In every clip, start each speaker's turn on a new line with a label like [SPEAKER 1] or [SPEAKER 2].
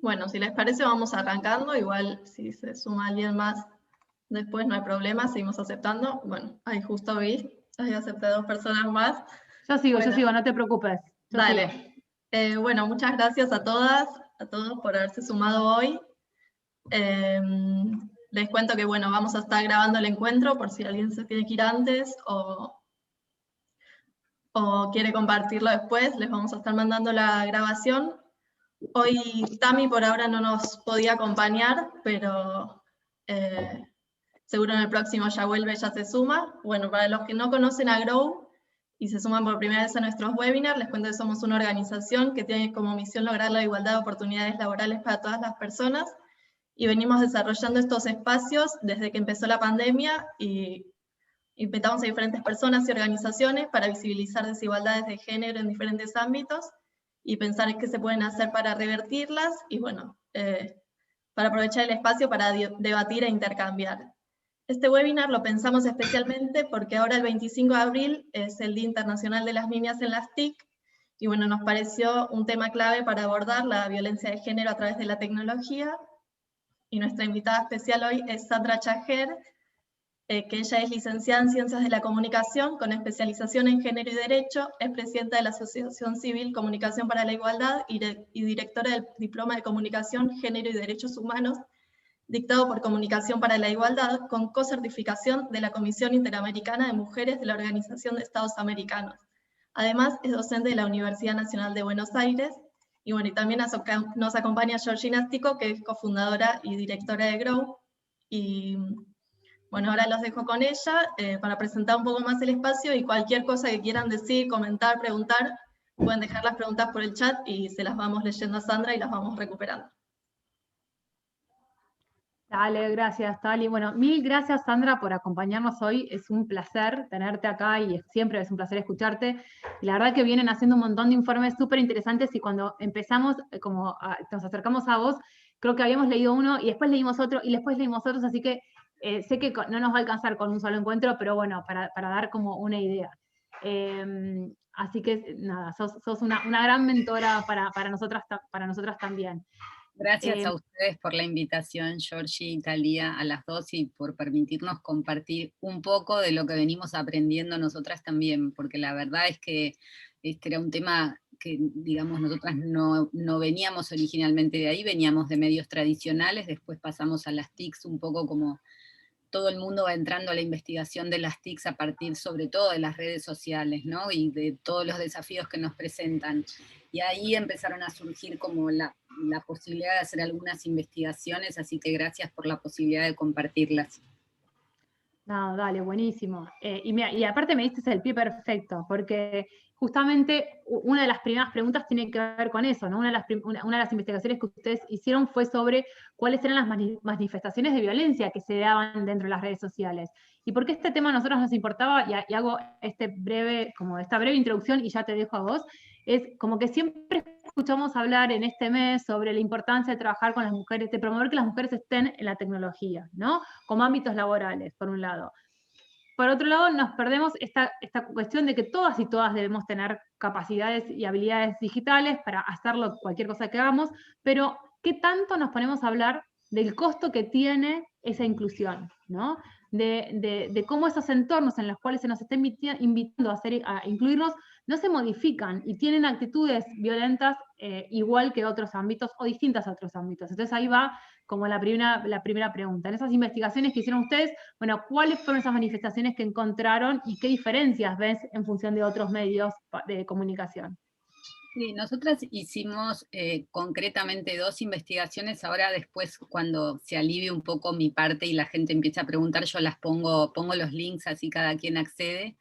[SPEAKER 1] Bueno, si les parece vamos arrancando, igual si se suma alguien más después no hay problema, seguimos aceptando. Bueno, ahí justo vi, ahí acepté 2 personas más.
[SPEAKER 2] Yo
[SPEAKER 1] Bueno,
[SPEAKER 2] sigo, no te preocupes, yo sigo.
[SPEAKER 1] dale. Bueno, muchas gracias a todas, a todos por haberse sumado hoy. Les cuento que bueno, vamos a estar grabando el encuentro por si alguien se tiene que ir antes o quiere compartirlo después, les vamos a estar mandando la grabación. Hoy Tami por ahora no nos podía acompañar, pero seguro en el próximo ya vuelve, ya se suma. Bueno, para los que no conocen a Grow y se suman por primera vez a nuestros webinars, les cuento que somos una organización que tiene como misión lograr la igualdad de oportunidades laborales para todas las personas y venimos desarrollando estos espacios desde que empezó la pandemia y invitamos a diferentes personas y organizaciones para visibilizar desigualdades de género en diferentes ámbitos y pensar qué se pueden hacer para revertirlas y bueno, para aprovechar el espacio para debatir e intercambiar. Este webinar lo pensamos especialmente porque ahora el 25 de abril es el Día Internacional de las Niñas en las TIC y bueno, nos pareció un tema clave para abordar la violencia de género a través de la tecnología y nuestra invitada especial hoy es Sandra Chajer, que ella es licenciada en Ciencias de la Comunicación con especialización en Género y Derecho, es presidenta de la Asociación Civil Comunicación para la Igualdad y directora del Diploma de Comunicación, Género y Derechos Humanos, dictado por Comunicación para la Igualdad, con cocertificación de la Comisión Interamericana de Mujeres de la Organización de Estados Americanos. Además, es docente de la Universidad Nacional de Buenos Aires, y bueno, y también nos acompaña Georgina Stico, que es cofundadora y directora de Grow, y bueno, ahora los dejo con ella para presentar un poco más el espacio y cualquier cosa que quieran decir, comentar, preguntar, pueden dejar las preguntas por el chat y se las vamos leyendo a Sandra y las vamos recuperando.
[SPEAKER 2] Dale, gracias, Tali. Bueno, mil gracias, Sandra, por acompañarnos hoy. Es un placer tenerte acá y siempre es un placer escucharte. Y la verdad que vienen haciendo un montón de informes súper interesantes y cuando empezamos, nos acercamos a vos, creo que habíamos leído uno y después leímos otro y después leímos otros, así que sé que no nos va a alcanzar con un solo encuentro, pero bueno, para dar como una idea. Así que nada, sos una gran mentora para nosotras también.
[SPEAKER 3] Gracias a ustedes por la invitación, Georgie y Thalía, a las dos y por permitirnos compartir un poco de lo que venimos aprendiendo nosotras también, porque la verdad es que este era un tema que, digamos, nosotras no veníamos originalmente de ahí, veníamos de medios tradicionales, después pasamos a las TICs un poco como todo el mundo va entrando a la investigación de las TICs a partir sobre todo de las redes sociales, ¿no? Y de todos los desafíos que nos presentan. Y ahí empezaron a surgir como la posibilidad de hacer algunas investigaciones, así que gracias por la posibilidad de compartirlas.
[SPEAKER 2] No, dale, buenísimo. Y aparte me diste el pie perfecto, porque justamente una de las primeras preguntas tiene que ver con eso, ¿no? Una de las investigaciones que ustedes hicieron fue sobre cuáles eran las manifestaciones de violencia que se daban dentro de las redes sociales. Y por qué este tema a nosotros nos importaba, y hago esta breve introducción y ya te dejo a vos, es como que siempre escuchamos hablar en este mes sobre la importancia de trabajar con las mujeres, de promover que las mujeres estén en la tecnología, ¿no? Como ámbitos laborales, por un lado. Por otro lado, nos perdemos esta cuestión de que todas y todas debemos tener capacidades y habilidades digitales para hacerlo cualquier cosa que hagamos, pero ¿qué tanto nos ponemos a hablar del costo que tiene esa inclusión, ¿no? De cómo esos entornos en los cuales se nos está invitando a incluirnos no se modifican y tienen actitudes violentas igual que otros ámbitos o distintas a otros ámbitos. Entonces ahí va como la primera pregunta. En esas investigaciones que hicieron ustedes, bueno, ¿cuáles fueron esas manifestaciones que encontraron y qué diferencias ves en función de otros medios de comunicación?
[SPEAKER 3] Sí, nosotras hicimos concretamente 2 investigaciones, ahora después cuando se alivie un poco mi parte y la gente empieza a preguntar, yo las pongo los links así cada quien accede.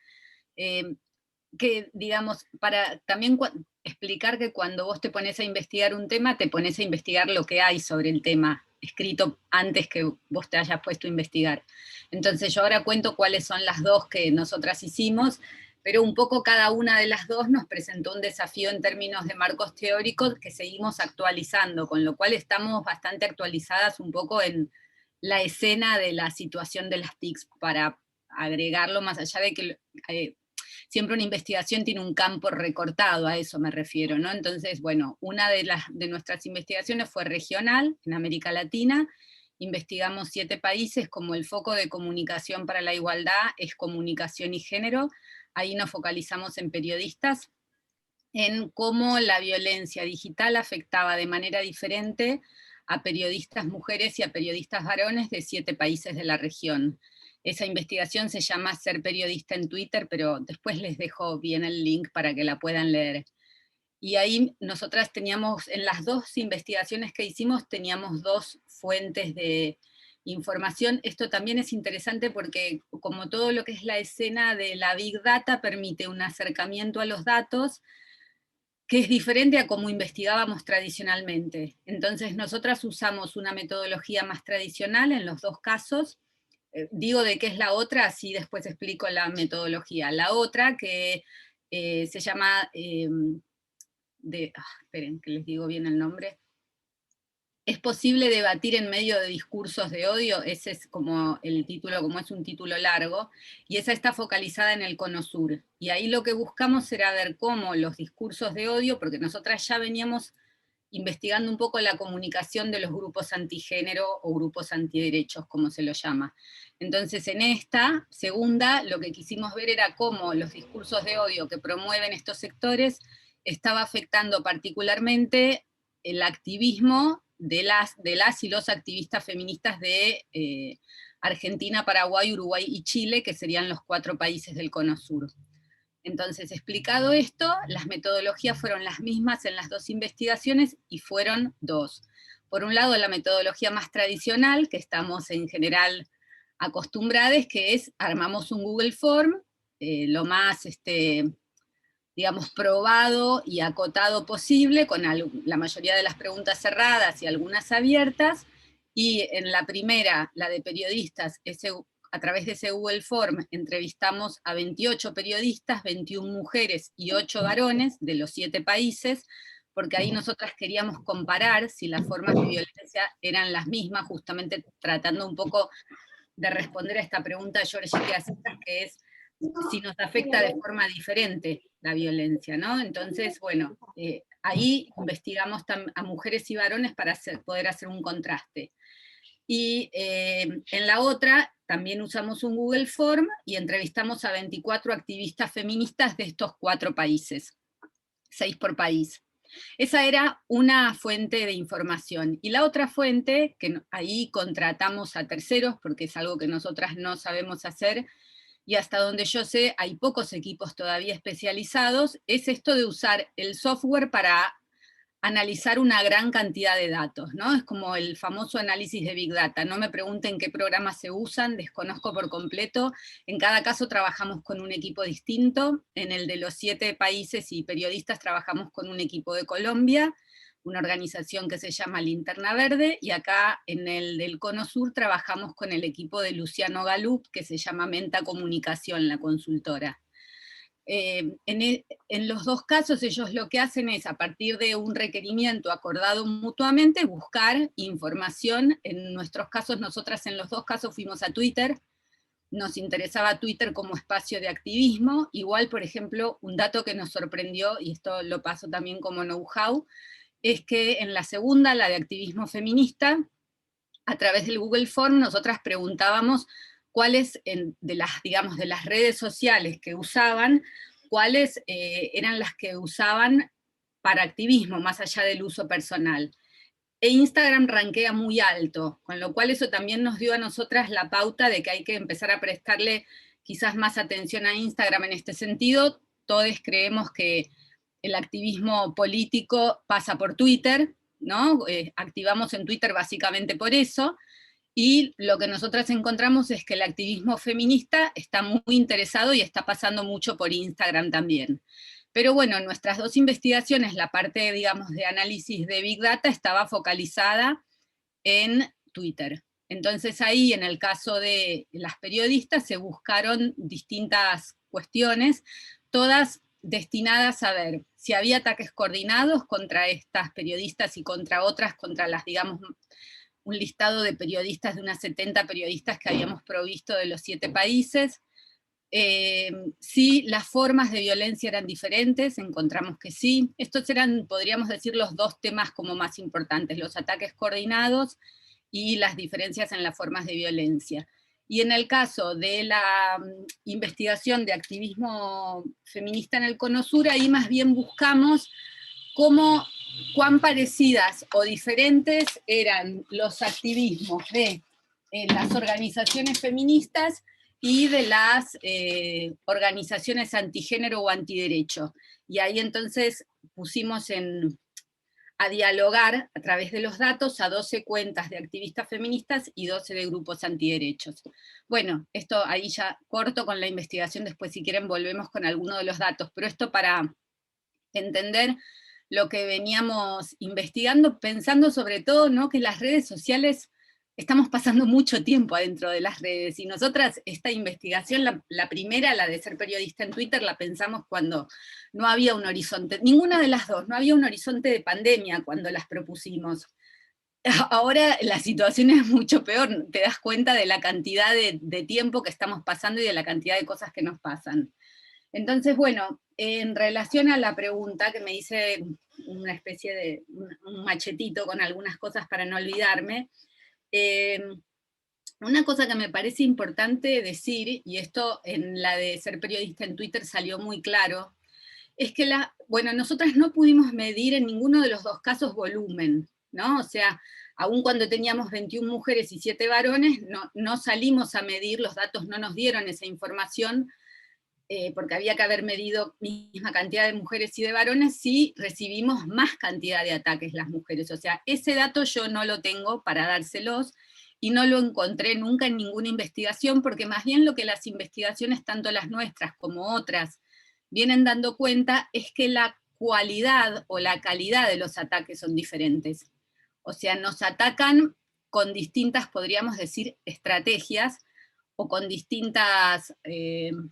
[SPEAKER 3] Que, digamos, para también explicar que cuando vos te pones a investigar un tema, te pones a investigar lo que hay sobre el tema escrito antes que vos te hayas puesto a investigar. Entonces yo ahora cuento cuáles son las 2 que nosotras hicimos, pero un poco cada una de las 2 nos presentó un desafío en términos de marcos teóricos que seguimos actualizando, con lo cual estamos bastante actualizadas un poco en la escena de la situación de las TICs para agregarlo más allá de que siempre una investigación tiene un campo recortado, a eso me refiero, ¿no? Entonces, bueno, una de nuestras investigaciones fue regional, en América Latina. Investigamos 7 países, como el foco de comunicación para la igualdad es comunicación y género. Ahí nos focalizamos en periodistas, en cómo la violencia digital afectaba de manera diferente a periodistas mujeres y a periodistas varones de 7 países de la región. Esa investigación se llama Ser periodista en Twitter, pero después les dejo bien el link para que la puedan leer. Y ahí nosotras teníamos, en las 2 investigaciones que hicimos, teníamos 2 fuentes de información. Esto también es interesante porque, como todo lo que es la escena de la Big Data, permite un acercamiento a los datos que es diferente a cómo investigábamos tradicionalmente. Entonces nosotras usamos una metodología más tradicional en los 2 casos. Digo de qué es la otra, así después explico la metodología. La otra, que se llama, esperen que les digo bien el nombre, ¿es posible debatir en medio de discursos de odio? Ese es como el título, como es un título largo, y esa está focalizada en el Cono Sur. Y ahí lo que buscamos era ver cómo los discursos de odio, porque nosotras ya veníamos investigando un poco la comunicación de los grupos antigénero o grupos antiderechos, como se lo llama. Entonces, en esta segunda, lo que quisimos ver era cómo los discursos de odio que promueven estos sectores estaba afectando particularmente el activismo de las y los activistas feministas de Argentina, Paraguay, Uruguay y Chile, que serían los 4 países del Cono Sur. Entonces, explicado esto, las metodologías fueron las mismas en las 2 investigaciones y fueron 2. Por un lado, la metodología más tradicional, que estamos en general acostumbrados, que es armamos un Google Form, lo más digamos, probado y acotado posible, con la mayoría de las preguntas cerradas y algunas abiertas, y en la primera, la de periodistas, a través de ese Google Form entrevistamos a 28 periodistas, 21 mujeres y 8 varones de los 7 países, porque ahí nosotras queríamos comparar si las formas de violencia eran las mismas, justamente tratando un poco de responder a esta pregunta de Georgie Piasetas, que es si nos afecta de forma diferente la violencia, ¿no? Entonces, bueno, ahí investigamos a mujeres y varones para poder hacer un contraste. Y en la otra también usamos un Google Form y entrevistamos a 24 activistas feministas de estos 4 países, 6 por país. Esa era una fuente de información. Y la otra fuente, que ahí contratamos a terceros, porque es algo que nosotras no sabemos hacer, y hasta donde yo sé hay pocos equipos todavía especializados, es esto de usar el software para analizar una gran cantidad de datos, ¿no? Es como el famoso análisis de Big Data. No me pregunten qué programas se usan, desconozco por completo. En cada caso trabajamos con un equipo distinto. En el de los 7 países y periodistas trabajamos con un equipo de Colombia, una organización que se llama Linterna Verde, y acá en el del Cono Sur trabajamos con el equipo de Luciano Galup, que se llama Menta Comunicación, la consultora. En los 2 casos ellos lo que hacen es, a partir de un requerimiento acordado mutuamente, buscar información. En nuestros casos, nosotras en los 2 casos fuimos a Twitter, nos interesaba Twitter como espacio de activismo. Igual, por ejemplo, un dato que nos sorprendió, y esto lo paso también como know-how, es que en la segunda, la de activismo feminista, a través del Google Form nosotras preguntábamos cuáles de las redes sociales que usaban, cuáles eran las que usaban para activismo, más allá del uso personal. E Instagram rankea muy alto, con lo cual eso también nos dio a nosotras la pauta de que hay que empezar a prestarle quizás más atención a Instagram en este sentido. Todos creemos que el activismo político pasa por Twitter, ¿no? Activamos en Twitter básicamente por eso, y lo que nosotras encontramos es que el activismo feminista está muy interesado y está pasando mucho por Instagram también. Pero bueno, en nuestras 2 investigaciones, la parte, digamos, de análisis de Big Data estaba focalizada en Twitter. Entonces ahí, en el caso de las periodistas, se buscaron distintas cuestiones, todas destinadas a ver si había ataques coordinados contra estas periodistas y contra otras, contra las, digamos, un listado de periodistas, de unas 70 periodistas que habíamos provisto de los 7 países, Sí, las formas de violencia eran diferentes, encontramos que sí. Estos eran, podríamos decir, los dos temas como más importantes, los ataques coordinados y las diferencias en las formas de violencia. Y en el caso de la investigación de activismo feminista en el Cono Sur, ahí más bien buscamos cuán parecidas o diferentes eran los activismos de las organizaciones feministas y de las organizaciones antigénero o antiderecho. Y ahí entonces pusimos a dialogar a través de los datos a 12 cuentas de activistas feministas y 12 de grupos antiderechos. Bueno, esto ahí ya corto con la investigación, después si quieren volvemos con alguno de los datos, pero esto para entender lo que veníamos investigando, pensando sobre todo, ¿no?, que las redes sociales, estamos pasando mucho tiempo adentro de las redes, y nosotras esta investigación, la primera, la de ser periodista en Twitter, la pensamos cuando no había un horizonte, ninguna de las dos, no había un horizonte de pandemia cuando las propusimos. Ahora la situación es mucho peor, te das cuenta de la cantidad de tiempo que estamos pasando y de la cantidad de cosas que nos pasan. Entonces, bueno, en relación a la pregunta, que me hice una especie de un machetito con algunas cosas para no olvidarme, una cosa que me parece importante decir, y esto en la de ser periodista en Twitter salió muy claro, es que bueno, nosotras no pudimos medir en ninguno de los dos casos volumen, ¿no? O sea, aun cuando teníamos 21 mujeres y 7 varones, no salimos a medir, los datos no nos dieron esa información, porque había que haber medido misma cantidad de mujeres y de varones, si recibimos más cantidad de ataques las mujeres. O sea, ese dato yo no lo tengo para dárselos, y no lo encontré nunca en ninguna investigación, porque más bien lo que las investigaciones, tanto las nuestras como otras, vienen dando cuenta es que la cualidad o la calidad de los ataques son diferentes. O sea, nos atacan con distintas, podríamos decir, estrategias, o con distintas,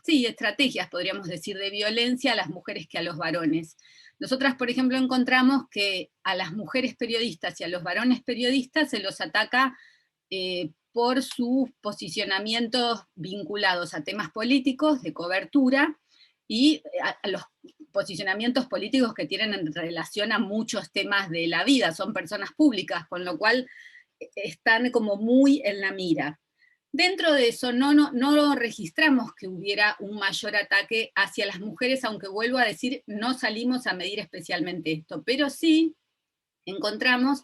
[SPEAKER 3] estrategias, podríamos decir, de violencia a las mujeres que a los varones. Nosotras, por ejemplo, encontramos que a las mujeres periodistas y a los varones periodistas se los ataca por sus posicionamientos vinculados a temas políticos, de cobertura, y a los posicionamientos políticos que tienen en relación a muchos temas de la vida, son personas públicas, con lo cual están como muy en la mira. Dentro de eso no registramos que hubiera un mayor ataque hacia las mujeres, aunque vuelvo a decir, no salimos a medir especialmente esto, pero sí encontramos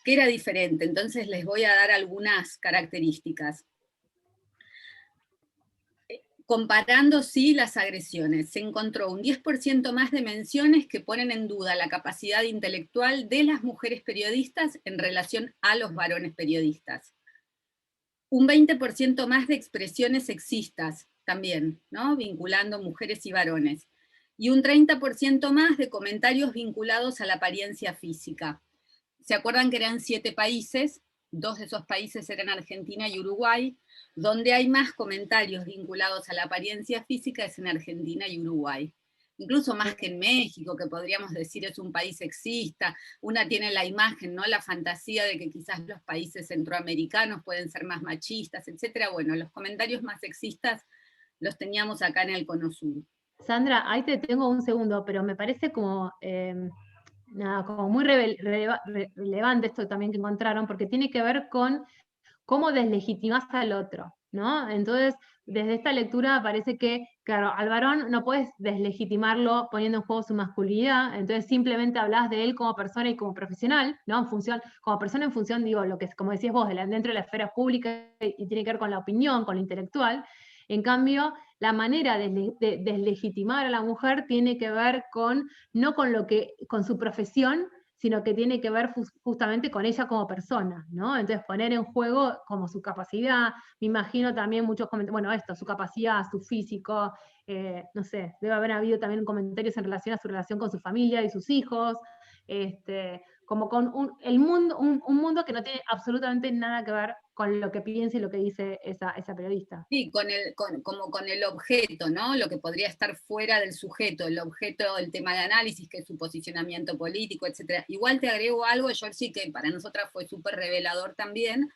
[SPEAKER 3] que era diferente. Entonces les voy a dar algunas características. Comparando, sí, las agresiones, se encontró un 10% más de menciones que ponen en duda la capacidad intelectual de las mujeres periodistas en relación a los varones periodistas. Un 20% más de expresiones sexistas también, ¿no?, vinculando mujeres y varones. Y un 30% más de comentarios vinculados a la apariencia física. ¿Se acuerdan que eran 7 países? 2 de esos países eran Argentina y Uruguay. Donde hay más comentarios vinculados a la apariencia física es en Argentina y Uruguay. Incluso más que en México, que podríamos decir es un país sexista. Una tiene la imagen, ¿no?, la fantasía de que quizás los países centroamericanos pueden ser más machistas, etc. Bueno, los comentarios más sexistas los teníamos acá en el Cono Sur.
[SPEAKER 2] Sandra, ahí te tengo un segundo, pero me parece como, como muy relevante esto también que encontraron, porque tiene que ver con cómo deslegitimás al otro, ¿no? Entonces, desde esta lectura parece que, claro, al varón no puedes deslegitimarlo poniendo en juego su masculinidad, entonces simplemente hablas de él como persona y como profesional, ¿no? En función, como persona en función, digo, lo que es, como decías vos, dentro de la esfera pública y tiene que ver con la opinión, con lo intelectual. En cambio, la manera de deslegitimar a la mujer tiene que ver con, no con lo que, con su profesión, sino que tiene que ver justamente con ella como persona, ¿no? Entonces poner en juego como su capacidad, me imagino también muchos comentarios, bueno, esto, su capacidad, su físico, no sé, debe haber habido también comentarios en relación a su relación con su familia y sus hijos, como con un mundo que no tiene absolutamente nada que ver con lo que piensa y lo que dice esa periodista.
[SPEAKER 3] Sí, como con el objeto, ¿no? Lo que podría estar fuera del sujeto, el objeto, el tema de análisis, que es su posicionamiento político, etc. Igual te agrego algo, yo sí que para nosotras fue súper revelador también,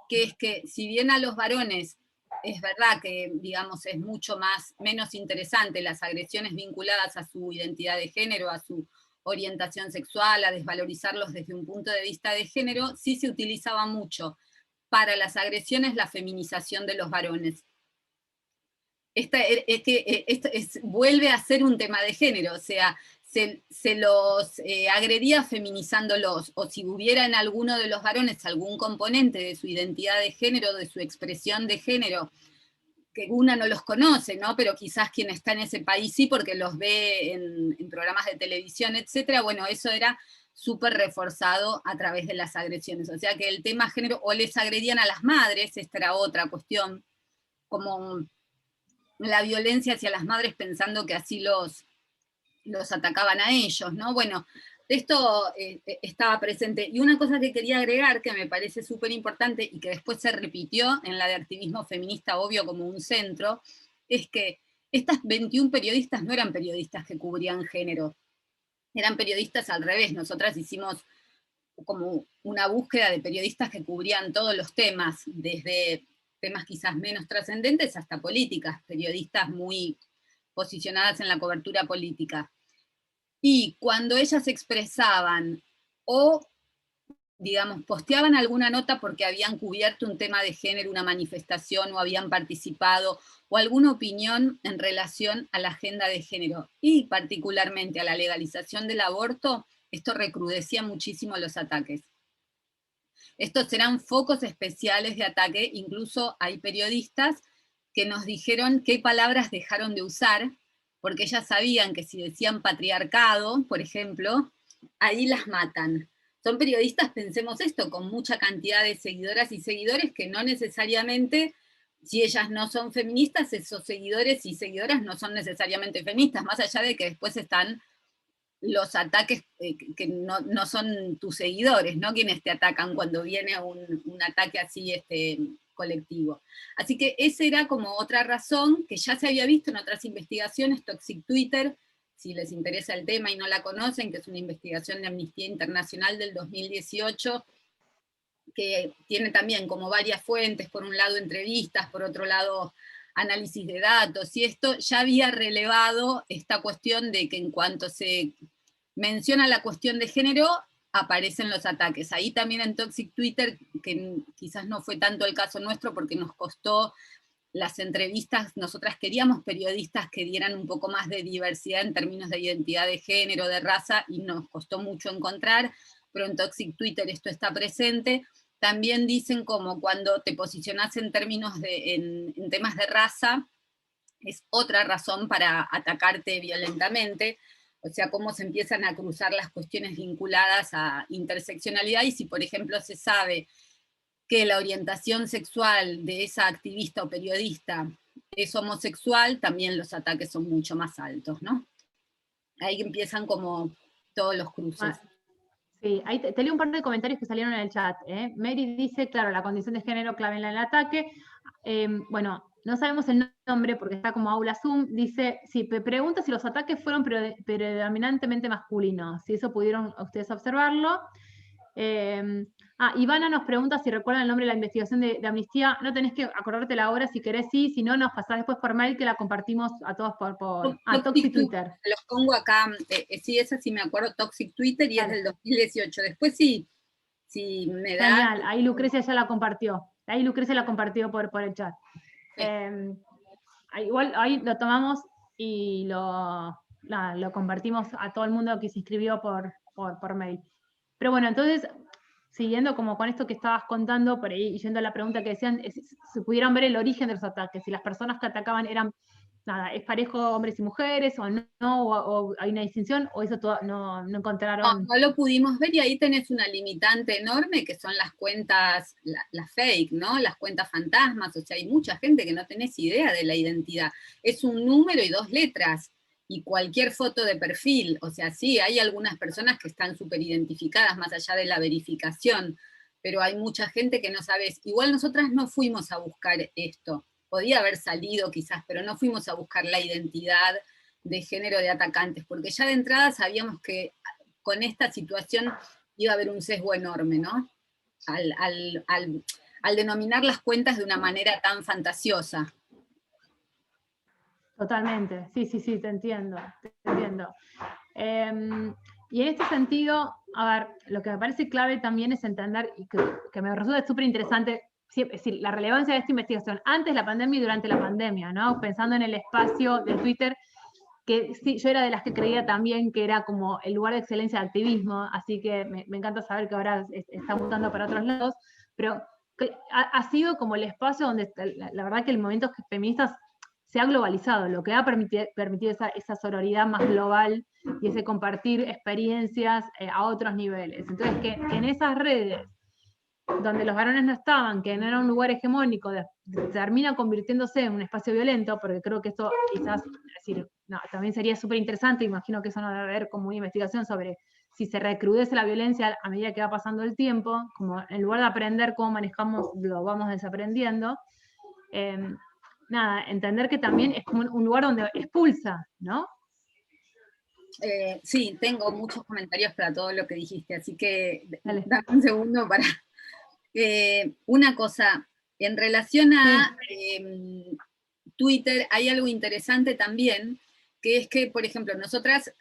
[SPEAKER 3] que es que si bien a los varones es verdad que, digamos, es mucho menos interesante las agresiones vinculadas a su identidad de género, a su orientación sexual, a desvalorizarlos desde un punto de vista de género. Sí se utilizaba mucho para las agresiones la feminización de los varones. Vuelve a ser un tema de género, o sea, se los agredía feminizándolos, o si hubiera en alguno de los varones algún componente de su identidad de género, de su expresión de género, que una no los conoce, ¿no? Pero quizás quien está en ese país sí, porque los ve en programas de televisión, etcétera. Bueno, eso era súper reforzado a través de las agresiones. O sea que el tema género, o les agredían a las madres, esta era otra cuestión, como la violencia hacia las madres pensando que así los atacaban a ellos, ¿no? Bueno, esto estaba presente. Y una cosa que quería agregar, que me parece súper importante y que después se repitió en la de activismo feminista, obvio, como un centro, es que estas 21 periodistas no eran periodistas que cubrían género, eran periodistas al revés. Nosotras hicimos como una búsqueda de periodistas que cubrían todos los temas, desde temas quizás menos trascendentes hasta políticas, periodistas muy posicionadas en la cobertura política. Y cuando ellas expresaban o, digamos, posteaban alguna nota porque habían cubierto un tema de género, una manifestación, o habían participado, o alguna opinión en relación a la agenda de género, y particularmente a la legalización del aborto, esto recrudecía muchísimo los ataques. Estos eran focos especiales de ataque, incluso hay periodistas que nos dijeron qué palabras dejaron de usar, porque ellas sabían que si decían patriarcado, por ejemplo, ahí las matan. Son periodistas, pensemos esto, con mucha cantidad de seguidoras y seguidores que no necesariamente, si ellas no son feministas, esos seguidores y seguidoras no son necesariamente feministas, más allá de que después están los ataques que no son tus seguidores, ¿no? Quienes te atacan cuando viene un ataque así colectivo. Así que esa era como otra razón que ya se había visto en otras investigaciones. Toxic Twitter, si les interesa el tema y no la conocen, que es una investigación de Amnistía Internacional del 2018, que tiene también como varias fuentes, por un lado entrevistas, por otro lado análisis de datos, y esto ya había relevado esta cuestión de que en cuanto se menciona la cuestión de género, aparecen los ataques. Ahí también en Toxic Twitter, que quizás no fue tanto el caso nuestro porque nos costó las entrevistas, nosotras queríamos periodistas que dieran un poco más de diversidad en términos de identidad de género, de raza, y nos costó mucho encontrar, pero en Toxic Twitter esto está presente. También dicen como cuando te posicionás en términos en temas de raza, es otra razón para atacarte violentamente, o sea, cómo se empiezan a cruzar las cuestiones vinculadas a interseccionalidad, y si por ejemplo se sabe que la orientación sexual de esa activista o periodista es homosexual, también los ataques son mucho más altos, ¿no? Ahí empiezan como todos los cruces.
[SPEAKER 2] Sí, ahí te leo un par de comentarios que salieron en el chat. Mary dice, claro, la condición de género clave en el ataque. Bueno, no sabemos el nombre porque está como aula Zoom. Dice, sí, pregunta si los ataques fueron predominantemente masculinos, si eso pudieron ustedes observarlo. Ivana nos pregunta si recuerdan el nombre de la investigación de Amnistía. No tenés que acordarte la hora, si querés sí, si no nos pasás después por mail que la compartimos a todos por Toxic Twitter.
[SPEAKER 3] Los pongo acá, sí, esa sí me acuerdo, Toxic Twitter, y es del 2018. Después sí, si me da...
[SPEAKER 2] Genial, ahí Lucrecia ya la compartió. Ahí Lucrecia la compartió por el chat. Sí. Igual ahí lo tomamos y lo compartimos a todo el mundo que se inscribió por mail. Pero bueno, entonces, siguiendo como con esto que estabas contando, por ahí, yendo a la pregunta que decían, si pudieran ver el origen de los ataques, si las personas que atacaban eran, nada, ¿es parejo hombres y mujeres o no? O hay una distinción, o eso todo, no encontraron.
[SPEAKER 3] No lo pudimos ver, y ahí tenés una limitante enorme que son las cuentas, las fake, ¿no? Las cuentas fantasmas, o sea, hay mucha gente que no tenés idea de la identidad. Es un número y 2 letras, y cualquier foto de perfil, o sea, sí, hay algunas personas que están súper identificadas más allá de la verificación, pero hay mucha gente que no sabes. Igual nosotras no fuimos a buscar esto, podía haber salido quizás, pero no fuimos a buscar la identidad de género de atacantes, porque ya de entrada sabíamos que con esta situación iba a haber un sesgo enorme, ¿no? al denominar las cuentas de una manera tan fantasiosa.
[SPEAKER 2] Totalmente, sí, te entiendo. Y en este sentido, a ver, lo que me parece clave también es entender, y que me resulta súper interesante, es decir, la relevancia de esta investigación antes de la pandemia y durante la pandemia, ¿no? Pensando en el espacio de Twitter, que sí, yo era de las que creía también que era como el lugar de excelencia de activismo, así que me encanta saber que ahora está mutando para otros lados, pero ha sido como el espacio donde la verdad que el movimiento feminista se ha globalizado, lo que ha permitido esa sororidad más global y ese compartir experiencias a otros niveles. Entonces, que en esas redes donde los varones no estaban, que no era un lugar hegemónico, termina convirtiéndose en un espacio violento, porque creo que esto quizás, es decir, no, también sería súper interesante, imagino que eso no debe haber como una investigación sobre si se recrudece la violencia a medida que va pasando el tiempo, como en lugar de aprender cómo manejamos, lo vamos desaprendiendo. Nada, entender que también es como un lugar donde expulsa, ¿no?
[SPEAKER 3] Sí, tengo muchos comentarios para todo lo que dijiste, así que
[SPEAKER 2] Dale.
[SPEAKER 3] dame un segundo para... una cosa, en relación a Twitter, hay algo interesante también, que es que, por ejemplo, nosotras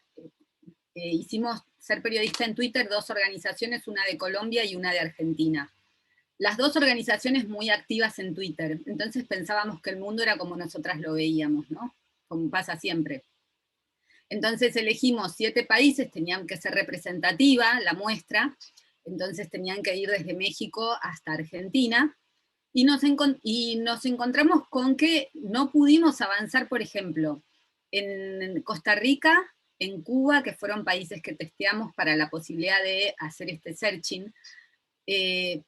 [SPEAKER 3] hicimos Ser Periodista en Twitter 2 organizaciones, una de Colombia y una de Argentina. Las 2 organizaciones muy activas en Twitter, entonces pensábamos que el mundo era como nosotras lo veíamos, ¿no? Como pasa siempre. Entonces elegimos 7 países, tenían que ser representativa la muestra, entonces tenían que ir desde México hasta Argentina, y nos encontramos con que no pudimos avanzar, por ejemplo, en Costa Rica, en Cuba, que fueron países que testeamos para la posibilidad de hacer este searching,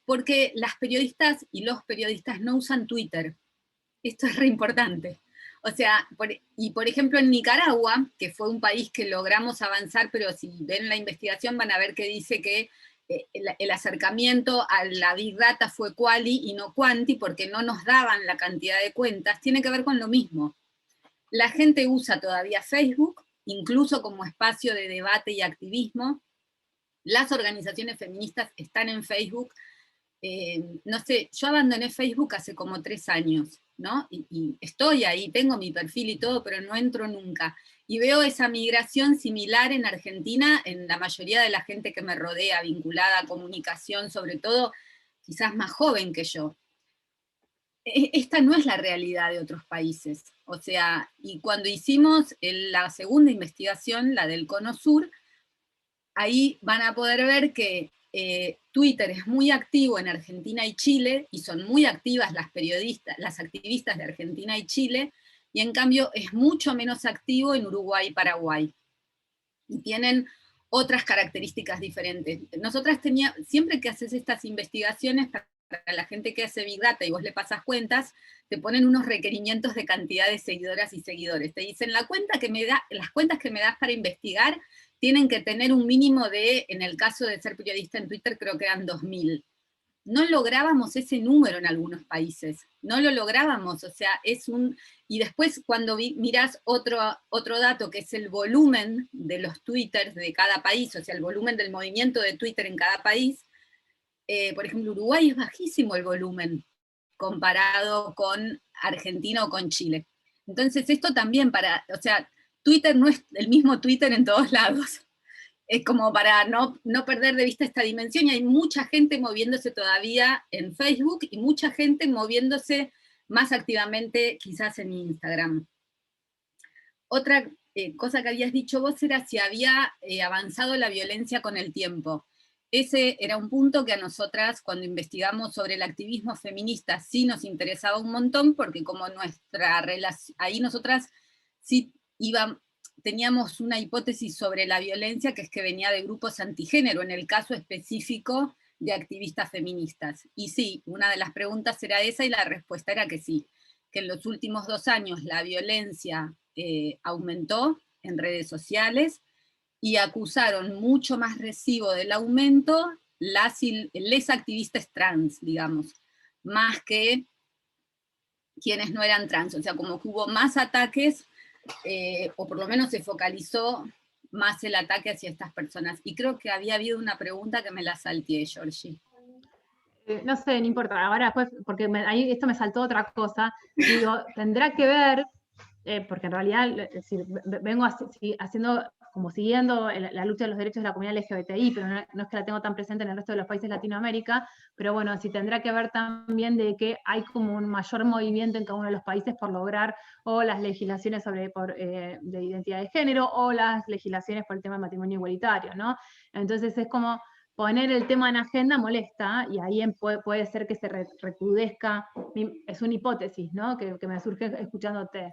[SPEAKER 3] porque las periodistas y los periodistas no usan Twitter. Esto es re importante. O sea, por ejemplo en Nicaragua, que fue un país que logramos avanzar, pero si ven la investigación van a ver que dice que el acercamiento a la Big Data fue quali y no quanti, porque no nos daban la cantidad de cuentas, tiene que ver con lo mismo. La gente usa todavía Facebook, incluso como espacio de debate y activismo. Las organizaciones feministas están en Facebook. No sé, yo abandoné Facebook hace como 3 años, ¿no? Y estoy ahí, tengo mi perfil y todo, pero no entro nunca. Y veo esa migración similar en Argentina, en la mayoría de la gente que me rodea, vinculada a comunicación, sobre todo quizás más joven que yo. Esta no es la realidad de otros países. O sea, y cuando hicimos la segunda investigación, la del Cono Sur, ahí van a poder ver que Twitter es muy activo en Argentina y Chile, y son muy activas las periodistas, las activistas de Argentina y Chile, y en cambio es mucho menos activo en Uruguay y Paraguay. Y tienen otras características diferentes. Nosotras siempre que haces estas investigaciones, para la gente que hace Big Data y vos le pasas cuentas, te ponen unos requerimientos de cantidad de seguidoras y seguidores. Te dicen, las cuentas que me das para investigar tienen que tener un mínimo de, en el caso de Ser Periodista en Twitter, creo que eran 2000. No lográbamos ese número en algunos países, no lo lográbamos, o sea, y después cuando mirás otro dato, que es el volumen de los twitters de cada país, o sea, el volumen del movimiento de Twitter en cada país, por ejemplo, Uruguay es bajísimo el volumen comparado con Argentina o con Chile. Entonces esto también o sea, Twitter no es el mismo Twitter en todos lados. Es como para no perder de vista esta dimensión, y hay mucha gente moviéndose todavía en Facebook y mucha gente moviéndose más activamente quizás en Instagram. Otra cosa que habías dicho vos era si había avanzado la violencia con el tiempo. Ese era un punto que a nosotras, cuando investigamos sobre el activismo feminista, sí nos interesaba un montón, porque como nuestra relación, ahí nosotras sí teníamos una hipótesis sobre la violencia, que es que venía de grupos antigénero, en el caso específico de activistas feministas. Y sí, una de las preguntas era esa, y la respuesta era que sí, que en los últimos 2 años la violencia aumentó en redes sociales, y acusaron mucho más recibo del aumento les activistas trans, digamos, más que quienes no eran trans. O sea, como que hubo más ataques, o por lo menos se focalizó más el ataque hacia estas personas. Y creo que había habido una pregunta que me la salteé, Georgie.
[SPEAKER 2] no sé, no importa, ahora después, porque ahí esto me saltó otra cosa, digo, tendrá que ver, porque en realidad, es decir, vengo haciendo, como siguiendo la lucha de los derechos de la comunidad LGBTI, pero no es que la tengo tan presente en el resto de los países de Latinoamérica, pero bueno, sí tendrá que ver también de que hay como un mayor movimiento en cada uno de los países por lograr o las legislaciones de identidad de género o las legislaciones por el tema del matrimonio igualitario, ¿no? Entonces es como poner el tema en agenda molesta y ahí puede ser que se recrudezca, es una hipótesis, ¿no? Que me surge escuchándote.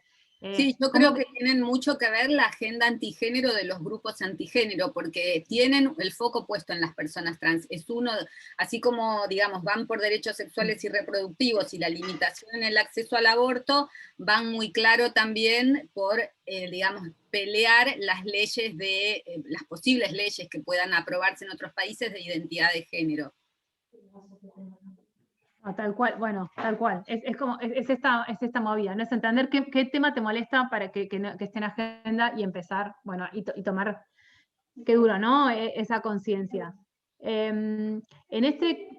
[SPEAKER 3] Sí, yo creo que tienen mucho que ver la agenda antigénero de los grupos antigénero, porque tienen el foco puesto en las personas trans. Es uno, así como, digamos, van por derechos sexuales y reproductivos y la limitación en el acceso al aborto, van muy claro también por, digamos, pelear las leyes las posibles leyes que puedan aprobarse en otros países de identidad de género.
[SPEAKER 2] Tal cual, bueno, tal cual. Es esta movida, ¿no? Es entender qué tema te molesta para que esté en agenda y empezar, bueno, y tomar, qué duro, ¿no? Esa conciencia. En este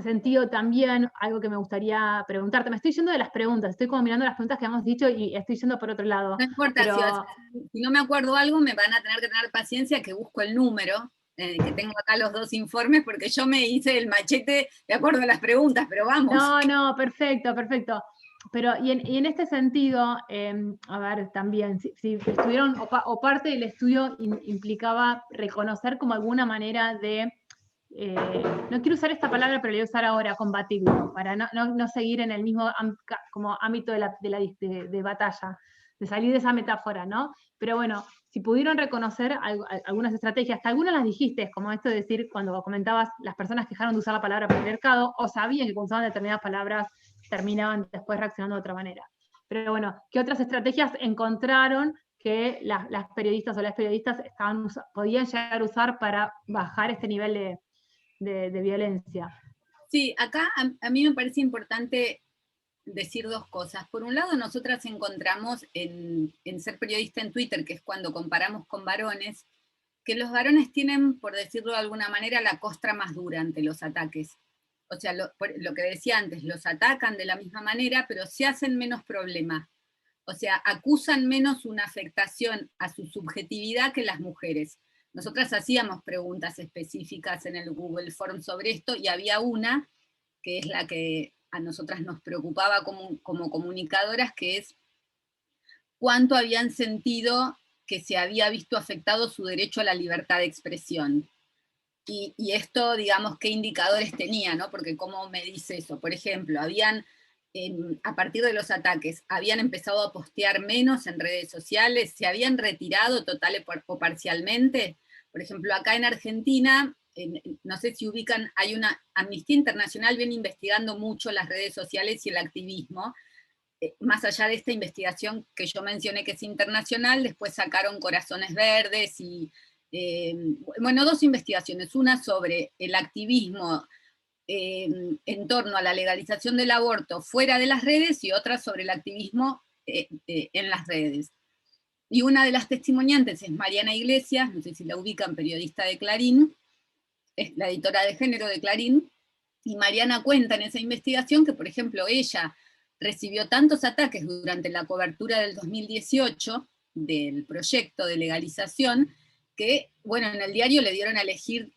[SPEAKER 2] sentido también, algo que me gustaría preguntarte, me estoy yendo de las preguntas, estoy como mirando las preguntas que hemos dicho y estoy yendo por otro lado.
[SPEAKER 3] No importa,
[SPEAKER 2] pero...
[SPEAKER 3] si no me acuerdo algo, me van a tener que tener paciencia que busco el número, que tengo acá los 2 informes, porque yo me hice el machete de acuerdo a las preguntas, pero vamos.
[SPEAKER 2] No, perfecto. Pero, y en este sentido, a ver, también, si estuvieron, o parte del estudio implicaba reconocer como alguna manera de, no quiero usar esta palabra, pero la voy a usar ahora, combatirlo, para no seguir en el mismo como ámbito de batalla, de salir de esa metáfora, ¿no? Pero bueno, si pudieron reconocer algunas estrategias, que algunas las dijiste, como esto de decir, cuando comentabas, las personas dejaron de usar la palabra patriarcado, o sabían que cuando usaban determinadas palabras terminaban después reaccionando de otra manera. Pero bueno, ¿qué otras estrategias encontraron que las periodistas o las periodistas podían llegar a usar para bajar este nivel de violencia?
[SPEAKER 3] Sí, acá a mí me parece importante decir 2 cosas. Por un lado, nosotras encontramos en ser periodista en Twitter, que es cuando comparamos con varones, que los varones tienen, por decirlo de alguna manera, la costra más dura ante los ataques. O sea, lo que decía antes, los atacan de la misma manera, pero se hacen menos problema. O sea, acusan menos una afectación a su subjetividad que las mujeres. Nosotras hacíamos preguntas específicas en el Google Form sobre esto y había una que es la que a nosotras nos preocupaba como comunicadoras, que es cuánto habían sentido que se había visto afectado su derecho a la libertad de expresión. Y esto, digamos, qué indicadores tenía, ¿no? Porque cómo me dice eso. Por ejemplo, a partir de los ataques, habían empezado a postear menos en redes sociales, se habían retirado total o parcialmente. Por ejemplo, acá en Argentina, no sé si ubican, hay una Amnistía Internacional viene investigando mucho las redes sociales y el activismo. Más allá de esta investigación que yo mencioné que es internacional, después sacaron Corazones Verdes y, bueno, 2 investigaciones, una sobre el activismo en torno a la legalización del aborto fuera de las redes y otra sobre el activismo en las redes. Y una de las testimoniantes es Mariana Iglesias, no sé si la ubican, periodista de Clarín, es la editora de género de Clarín, y Mariana cuenta en esa investigación que, por ejemplo, ella recibió tantos ataques durante la cobertura del 2018 del proyecto de legalización que, bueno, en el diario le dieron a elegir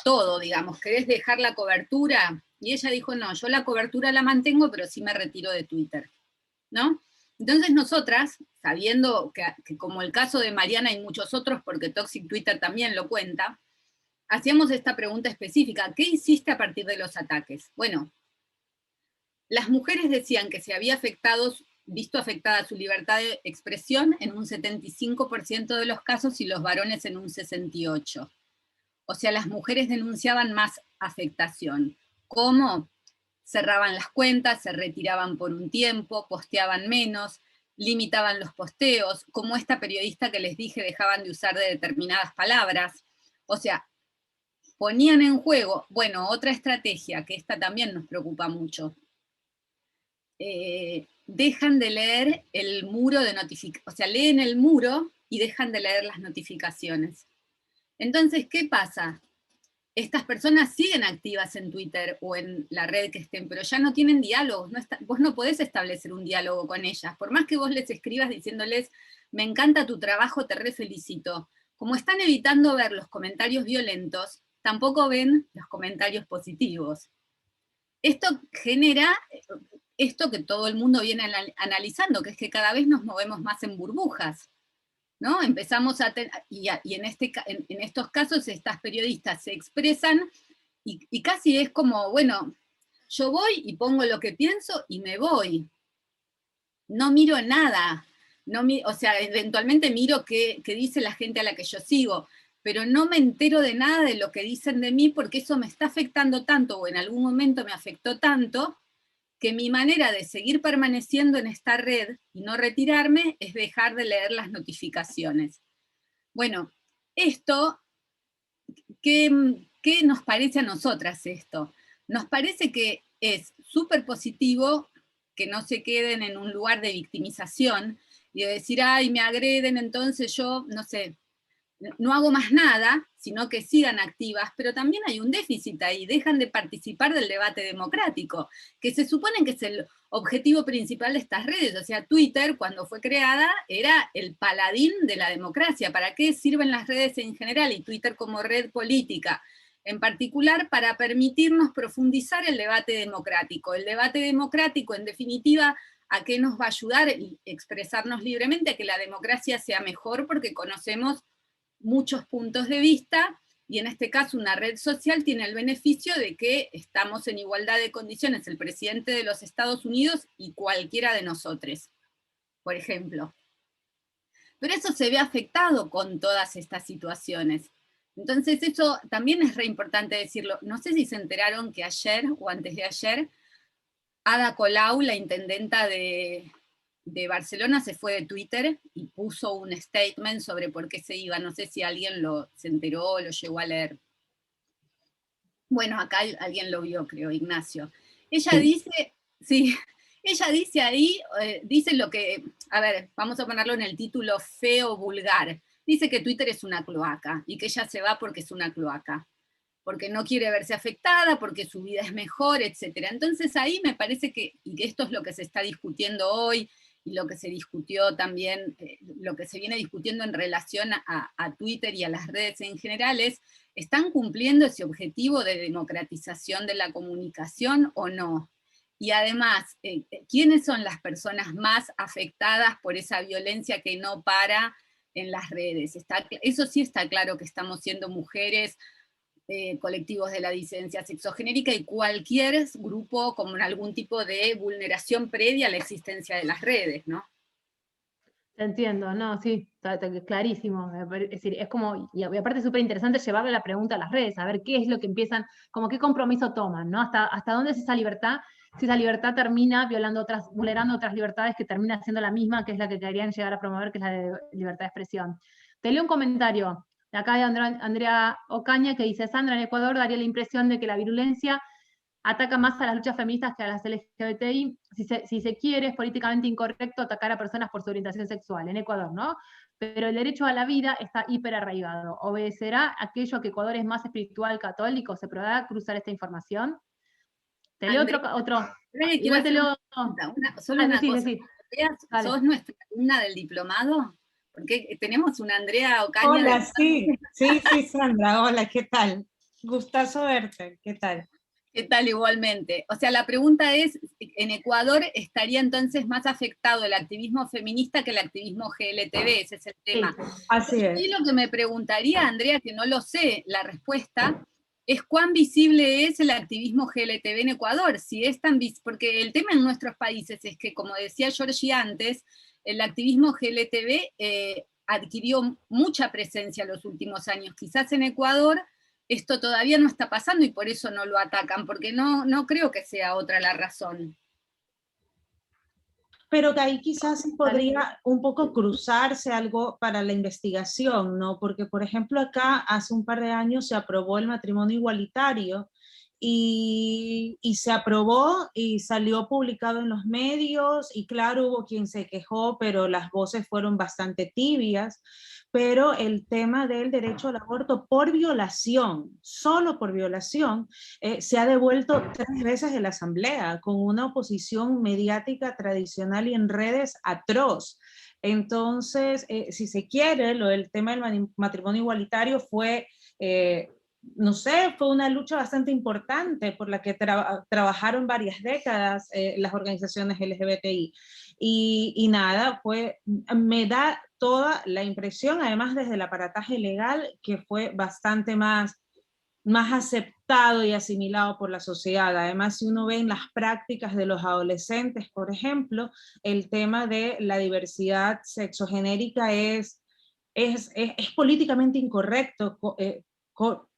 [SPEAKER 3] todo, digamos, ¿querés dejar la cobertura? Y ella dijo, no, yo la cobertura la mantengo, pero sí me retiro de Twitter, ¿no? Entonces nosotras, sabiendo que como el caso de Mariana y muchos otros, porque Toxic Twitter también lo cuenta, hacíamos esta pregunta específica, ¿qué hiciste a partir de los ataques? Bueno, las mujeres decían que se había visto afectada su libertad de expresión en un 75% de los casos y los varones en un 68%. O sea, las mujeres denunciaban más afectación. ¿Cómo? Cerraban las cuentas, se retiraban por un tiempo, posteaban menos, limitaban los posteos, como esta periodista que les dije, dejaban de usar de determinadas palabras. O sea, ponían en juego, bueno, otra estrategia, que esta también nos preocupa mucho. Dejan de leer el muro de notificaciones, o sea, leen el muro y dejan de leer las notificaciones. Entonces, ¿qué pasa? estas personas siguen activas en Twitter o en la red que estén, pero ya no tienen diálogos, vos no podés establecer un diálogo con ellas, por más que vos les escribas diciéndoles, me encanta tu trabajo, te re felicito. Como están evitando ver los comentarios violentos, tampoco ven los comentarios positivos. Esto genera esto que todo el mundo viene analizando, que es que cada vez nos movemos más en burbujas, ¿no? Empezamos a y en estos casos estas periodistas se expresan y casi es como, bueno, yo voy y pongo lo que pienso y me voy. No miro nada. O sea, eventualmente miro qué dice la gente a la que yo sigo, pero no me entero de nada de lo que dicen de mí porque eso me está afectando tanto, o en algún momento me afectó tanto, que mi manera de seguir permaneciendo en esta red y no retirarme es dejar de leer las notificaciones. Bueno, esto, ¿qué nos parece a nosotras esto? Nos parece que es súper positivo que no se queden en un lugar de victimización y de decir, ay, me agreden, entonces yo, no sé, no hago más nada, sino que sigan activas, pero también hay un déficit ahí, dejan de participar del debate democrático, que se supone que es el objetivo principal de estas redes. O sea, Twitter, cuando fue creada, era el paladín de la democracia. ¿Para qué sirven las redes en general y Twitter como red política? En particular, para permitirnos profundizar el debate democrático. El debate democrático, en definitiva, ¿a qué nos va a ayudar? Expresarnos libremente, a que la democracia sea mejor, porque conocemos muchos puntos de vista, y en este caso una red social tiene el beneficio de que estamos en igualdad de condiciones, el presidente de los Estados Unidos y cualquiera de nosotros, por ejemplo. Pero eso se ve afectado con todas estas situaciones. Entonces eso también es re importante decirlo. No sé si se enteraron que ayer o antes de ayer, Ada Colau, la intendenta de Barcelona, se fue de Twitter y puso un statement sobre por qué se iba. No sé si alguien se enteró o lo llegó a leer. Bueno, acá alguien lo vio, creo, Ignacio. Ella dice, sí, ella dice ahí, dice lo que, a ver, vamos a ponerlo en el título feo, vulgar. Dice que Twitter es una cloaca y que ella se va porque es una cloaca, porque no quiere verse afectada, porque su vida es mejor, etc. Entonces ahí me parece que, y que esto es lo que se está discutiendo hoy, y lo que se discutió también, lo que se viene discutiendo en relación a Twitter y a las redes en general es, ¿están cumpliendo ese objetivo de democratización de la comunicación o no? Y además, ¿quiénes son las personas más afectadas por esa violencia que no para en las redes? Eso sí está claro, que estamos siendo mujeres, colectivos de la disidencia sexogenérica y cualquier grupo con algún tipo de vulneración previa a la existencia de las redes, ¿no?
[SPEAKER 2] Te entiendo, no, sí, está clarísimo. Es decir, es como, y aparte es súper interesante llevarle la pregunta a las redes, a ver qué es lo que empiezan, como qué compromiso toman, ¿no? Hasta dónde es esa libertad, si esa libertad termina vulnerando otras libertades que termina siendo la misma, que es la que querían llegar a promover, que es la de libertad de expresión. Te leo un comentario de acá de Andrea Ocaña, que dice, Sandra, en Ecuador daría la impresión de que la virulencia ataca más a las luchas feministas que a las LGBTI. Si se quiere, es políticamente incorrecto atacar a personas por su orientación sexual, en Ecuador, ¿no? Pero el derecho a la vida está hiperarraigado. ¿Obedecerá aquello que Ecuador es más espiritual católico? ¿Se podrá cruzar esta información? Te leo otro. Igual te leo...
[SPEAKER 3] Solo una cosa.
[SPEAKER 2] Sí.
[SPEAKER 3] Andrea, ¿sos nuestra alumna del diplomado? Porque tenemos una Andrea Ocaña.
[SPEAKER 4] Hola, sí, Sandra, hola, ¿qué tal? Gustazo verte, ¿qué tal?
[SPEAKER 3] ¿Qué tal? Igualmente. O sea, la pregunta es, ¿en Ecuador estaría entonces más afectado el activismo feminista que el activismo GLTB? Ese es el tema.
[SPEAKER 4] Sí, así es.
[SPEAKER 3] Y lo que me preguntaría, Andrea, que no lo sé la respuesta, es cuán visible es el activismo GLTB en Ecuador. Si es tan porque el tema en nuestros países es que, como decía Georgie antes, el activismo GLTB adquirió mucha presencia en los últimos años. Quizás en Ecuador esto todavía no está pasando y por eso no lo atacan, porque no creo que sea otra la razón.
[SPEAKER 4] Pero que ahí quizás podría un poco cruzarse algo para la investigación, ¿no? Porque, por ejemplo, acá hace un par de años se aprobó el matrimonio igualitario y se aprobó y salió publicado en los medios, y claro, hubo quien se quejó, pero las voces fueron bastante tibias. Pero el tema del derecho al aborto por violación, solo por violación, se ha devuelto 3 veces en la Asamblea, con una oposición mediática tradicional y en redes atroz. Entonces, si se quiere, el tema del matrimonio igualitario fue, no sé, fue una lucha bastante importante por la que trabajaron varias décadas las organizaciones LGBTI. Y nada, me da toda la impresión, además desde el aparataje legal, que fue bastante más aceptado y asimilado por la sociedad. Además, si uno ve en las prácticas de los adolescentes, por ejemplo, el tema de la diversidad sexogenérica es políticamente incorrecto,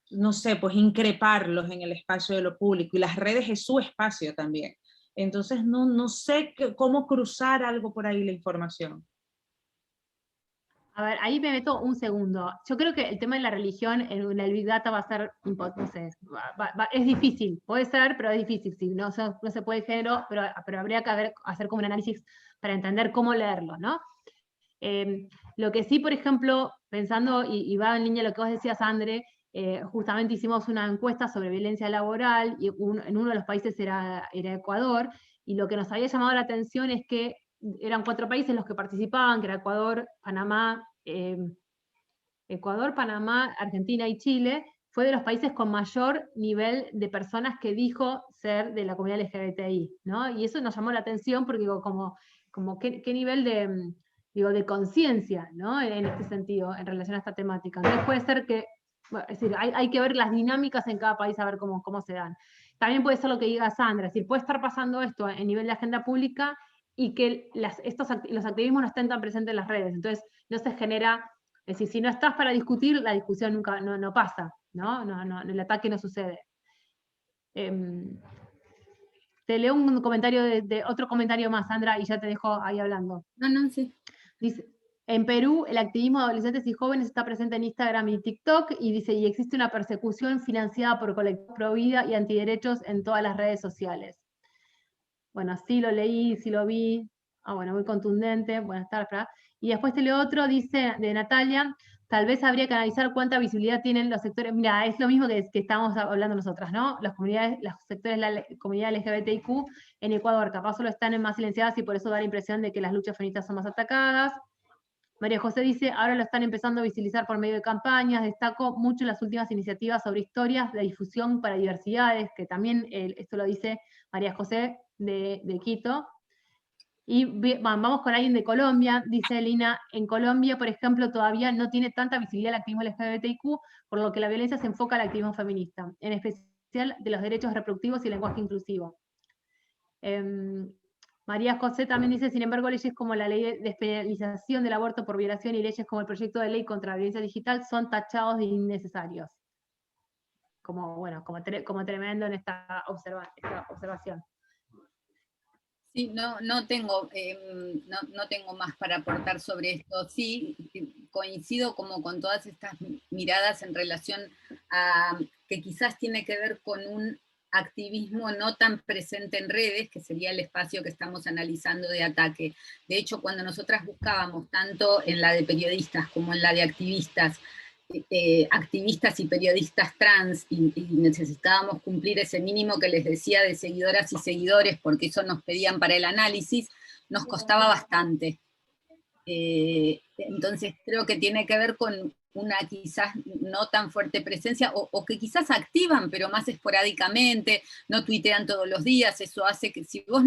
[SPEAKER 4] no sé, pues increparlos en el espacio de lo público, y las redes es su espacio también. Entonces, no sé cómo cruzar algo por ahí la información.
[SPEAKER 2] A ver, ahí me meto un segundo. Yo creo que el tema de la religión en el Big Data va a ser, no sé, es difícil. Puede ser, pero es difícil. Sí, no se puede género, pero habría que hacer como un análisis para entender cómo leerlo, ¿no? Lo que sí, por ejemplo, pensando, y va en línea lo que vos decías, André, justamente hicimos una encuesta sobre violencia laboral, y en uno de los países era Ecuador, y lo que nos había llamado la atención es que eran 4 países los que participaban, que era Ecuador, Panamá, Argentina y Chile. Fue de los países con mayor nivel de personas que dijo ser de la comunidad LGBTI, ¿no? Y eso nos llamó la atención porque digo, como qué nivel de conciencia, ¿no? En este sentido, en relación a esta temática. Entonces puede ser que, bueno, es decir, hay que ver las dinámicas en cada país, a ver cómo se dan. También puede ser lo que diga Sandra, es decir, puede estar pasando esto en nivel de agenda pública y que los activismos no estén tan presentes en las redes. Entonces no se genera, es decir, si no estás para discutir, la discusión nunca no pasa, ¿no? El ataque no sucede. Te leo un comentario de otro comentario más, Sandra, y ya te dejo ahí hablando.
[SPEAKER 3] No, sí.
[SPEAKER 2] Dice, en Perú, el activismo de adolescentes y jóvenes está presente en Instagram y TikTok, y dice, y existe una persecución financiada por colectivos pro vida y antiderechos en todas las redes sociales. Bueno, sí lo leí, sí lo vi. Bueno, muy contundente. Buenas tardes. Y después te leo otro, dice de Natalia, tal vez habría que analizar cuánta visibilidad tienen los sectores. Mira, es lo mismo que estábamos hablando nosotras, ¿no? Los sectores de la comunidad LGBTIQ en Ecuador capaz solo están más silenciadas y por eso da la impresión de que las luchas feministas son más atacadas. María José dice, ahora lo están empezando a visibilizar por medio de campañas. Destaco mucho las últimas iniciativas sobre historias de difusión para diversidades, que también esto lo dice María José de Quito. Y vamos con alguien de Colombia, dice Lina, en Colombia, por ejemplo, todavía no tiene tanta visibilidad el activismo LGBTIQ, por lo que la violencia se enfoca al activismo feminista, en especial de los derechos reproductivos y el lenguaje inclusivo. María José también dice, sin embargo, leyes como la ley de despenalización del aborto por violación y leyes como el proyecto de ley contra la violencia digital son tachados de innecesarios. Como tremendo en esta observación.
[SPEAKER 3] Sí, no tengo más para aportar sobre esto. Sí, coincido como con todas estas miradas en relación a que quizás tiene que ver con un activismo no tan presente en redes, que sería el espacio que estamos analizando de ataque. De hecho, cuando nosotras buscábamos, tanto en la de periodistas como en la de activistas y periodistas trans, y necesitábamos cumplir ese mínimo que les decía de seguidoras y seguidores, porque eso nos pedían para el análisis, nos costaba bastante. Entonces creo que tiene que ver con una quizás no tan fuerte presencia, o que quizás activan, pero más esporádicamente, no tuitean todos los días. Eso hace que si vos...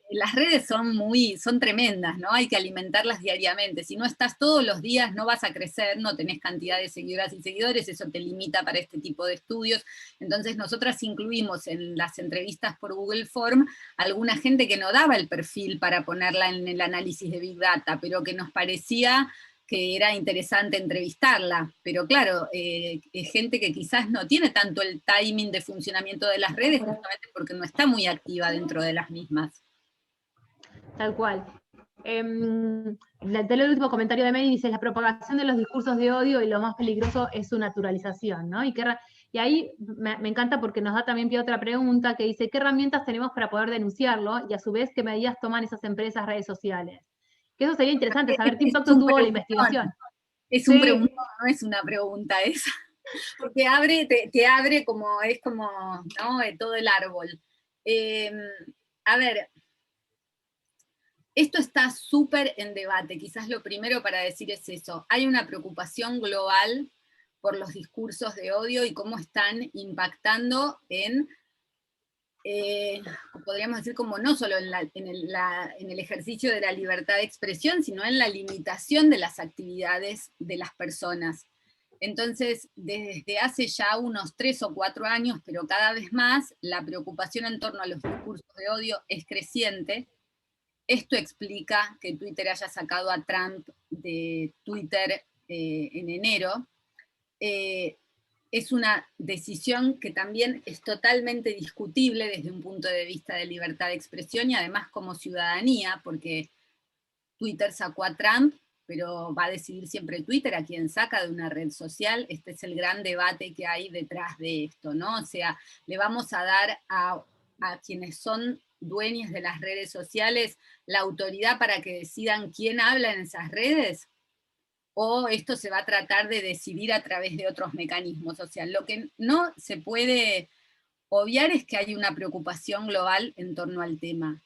[SPEAKER 3] Las redes son tremendas, ¿no? Hay que alimentarlas diariamente. Si no estás todos los días, no vas a crecer, no tenés cantidad de seguidoras y seguidores, eso te limita para este tipo de estudios. Entonces nosotras incluimos en las entrevistas por Google Form alguna gente que no daba el perfil para ponerla en el análisis de Big Data, pero que nos parecía que era interesante entrevistarla. Pero claro, es gente que quizás no tiene tanto el timing de funcionamiento de las redes, justamente porque no está muy activa dentro de las mismas.
[SPEAKER 2] Tal cual. El último comentario de Mary dice, la propagación de los discursos de odio y lo más peligroso es su naturalización, ¿no? Y Y ahí me encanta porque nos da también pie a otra pregunta que dice, ¿qué herramientas tenemos para poder denunciarlo? Y a su vez, ¿qué medidas toman esas empresas, redes sociales? Que eso sería interesante, saber qué impacto tuvo la investigación.
[SPEAKER 3] Es un preguntón, no es una pregunta esa. Porque te abre como, es como, ¿no? Todo el árbol. A ver, esto está súper en debate, quizás lo primero para decir es eso. Hay una preocupación global por los discursos de odio y cómo están impactando en, podríamos decir, como no solo en el ejercicio de la libertad de expresión, sino en la limitación de las actividades de las personas. Entonces, desde hace ya unos 3 o 4 años, pero cada vez más, la preocupación en torno a los discursos de odio es creciente. Esto explica que Twitter haya sacado a Trump de Twitter en enero. Es una decisión que también es totalmente discutible desde un punto de vista de libertad de expresión y además como ciudadanía, porque Twitter sacó a Trump, pero va a decidir siempre Twitter a quien saca de una red social. Este es el gran debate que hay detrás de esto, ¿no? O sea, le vamos a dar a quienes son dueños de las redes sociales la autoridad para que decidan quién habla en esas redes, o esto se va a tratar de decidir a través de otros mecanismos. O sea, lo que no se puede obviar es que hay una preocupación global en torno al tema.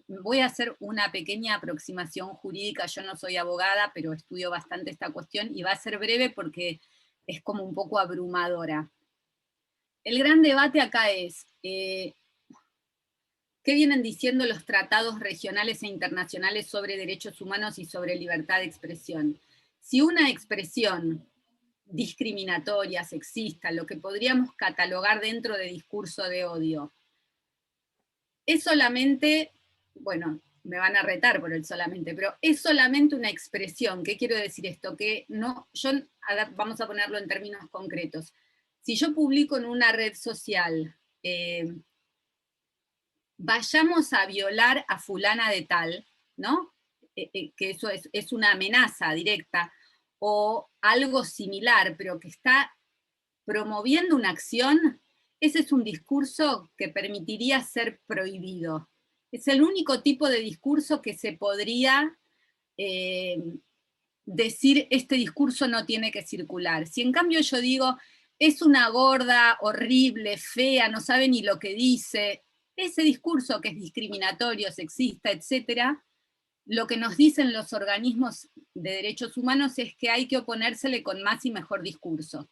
[SPEAKER 3] Voy a hacer una pequeña aproximación jurídica, yo no soy abogada, pero estudio bastante esta cuestión, y va a ser breve porque es como un poco abrumadora. El gran debate acá es, ¿qué vienen diciendo los tratados regionales e internacionales sobre derechos humanos y sobre libertad de expresión? Si una expresión discriminatoria, sexista, lo que podríamos catalogar dentro de discurso de odio, es solamente, bueno, me van a retar por el solamente, pero es solamente una expresión. ¿Qué quiero decir esto? Que no, vamos a ponerlo en términos concretos. Si yo publico en una red social, vayamos a violar a fulana de tal, ¿no? Que eso es una amenaza directa, o algo similar, pero que está promoviendo una acción, ese es un discurso que permitiría ser prohibido. Es el único tipo de discurso que se podría decir, este discurso no tiene que circular. Si en cambio yo digo, es una gorda, horrible, fea, no sabe ni lo que dice, ese discurso que es discriminatorio, sexista, etcétera, lo que nos dicen los organismos de derechos humanos es que hay que oponérsele con más y mejor discurso.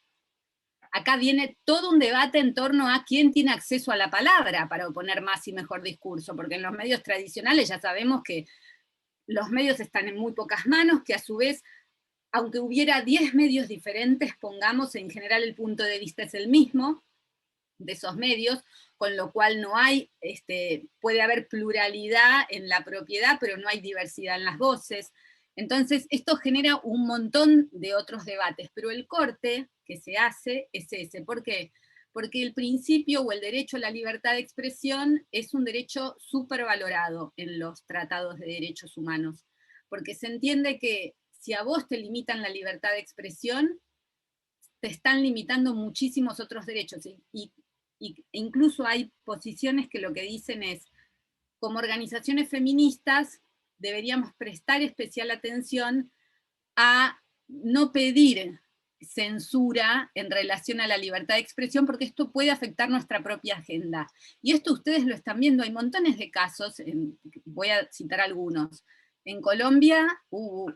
[SPEAKER 3] Acá viene todo un debate en torno a quién tiene acceso a la palabra para oponer más y mejor discurso, porque en los medios tradicionales ya sabemos que los medios están en muy pocas manos, que a su vez, aunque hubiera 10 medios diferentes, pongamos, en general el punto de vista es el mismo de esos medios, con lo cual no hay, puede haber pluralidad en la propiedad, pero no hay diversidad en las voces. Entonces, esto genera un montón de otros debates, pero el corte que se hace es ese. ¿Por qué? Porque el principio o el derecho a la libertad de expresión es un derecho súper valorado en los tratados de derechos humanos, porque se entiende que si a vos te limitan la libertad de expresión, te están limitando muchísimos otros derechos, y incluso hay posiciones que lo que dicen es, como organizaciones feministas, deberíamos prestar especial atención a no pedir censura en relación a la libertad de expresión, porque esto puede afectar nuestra propia agenda. Y esto ustedes lo están viendo, hay montones de casos, voy a citar algunos. En Colombia hubo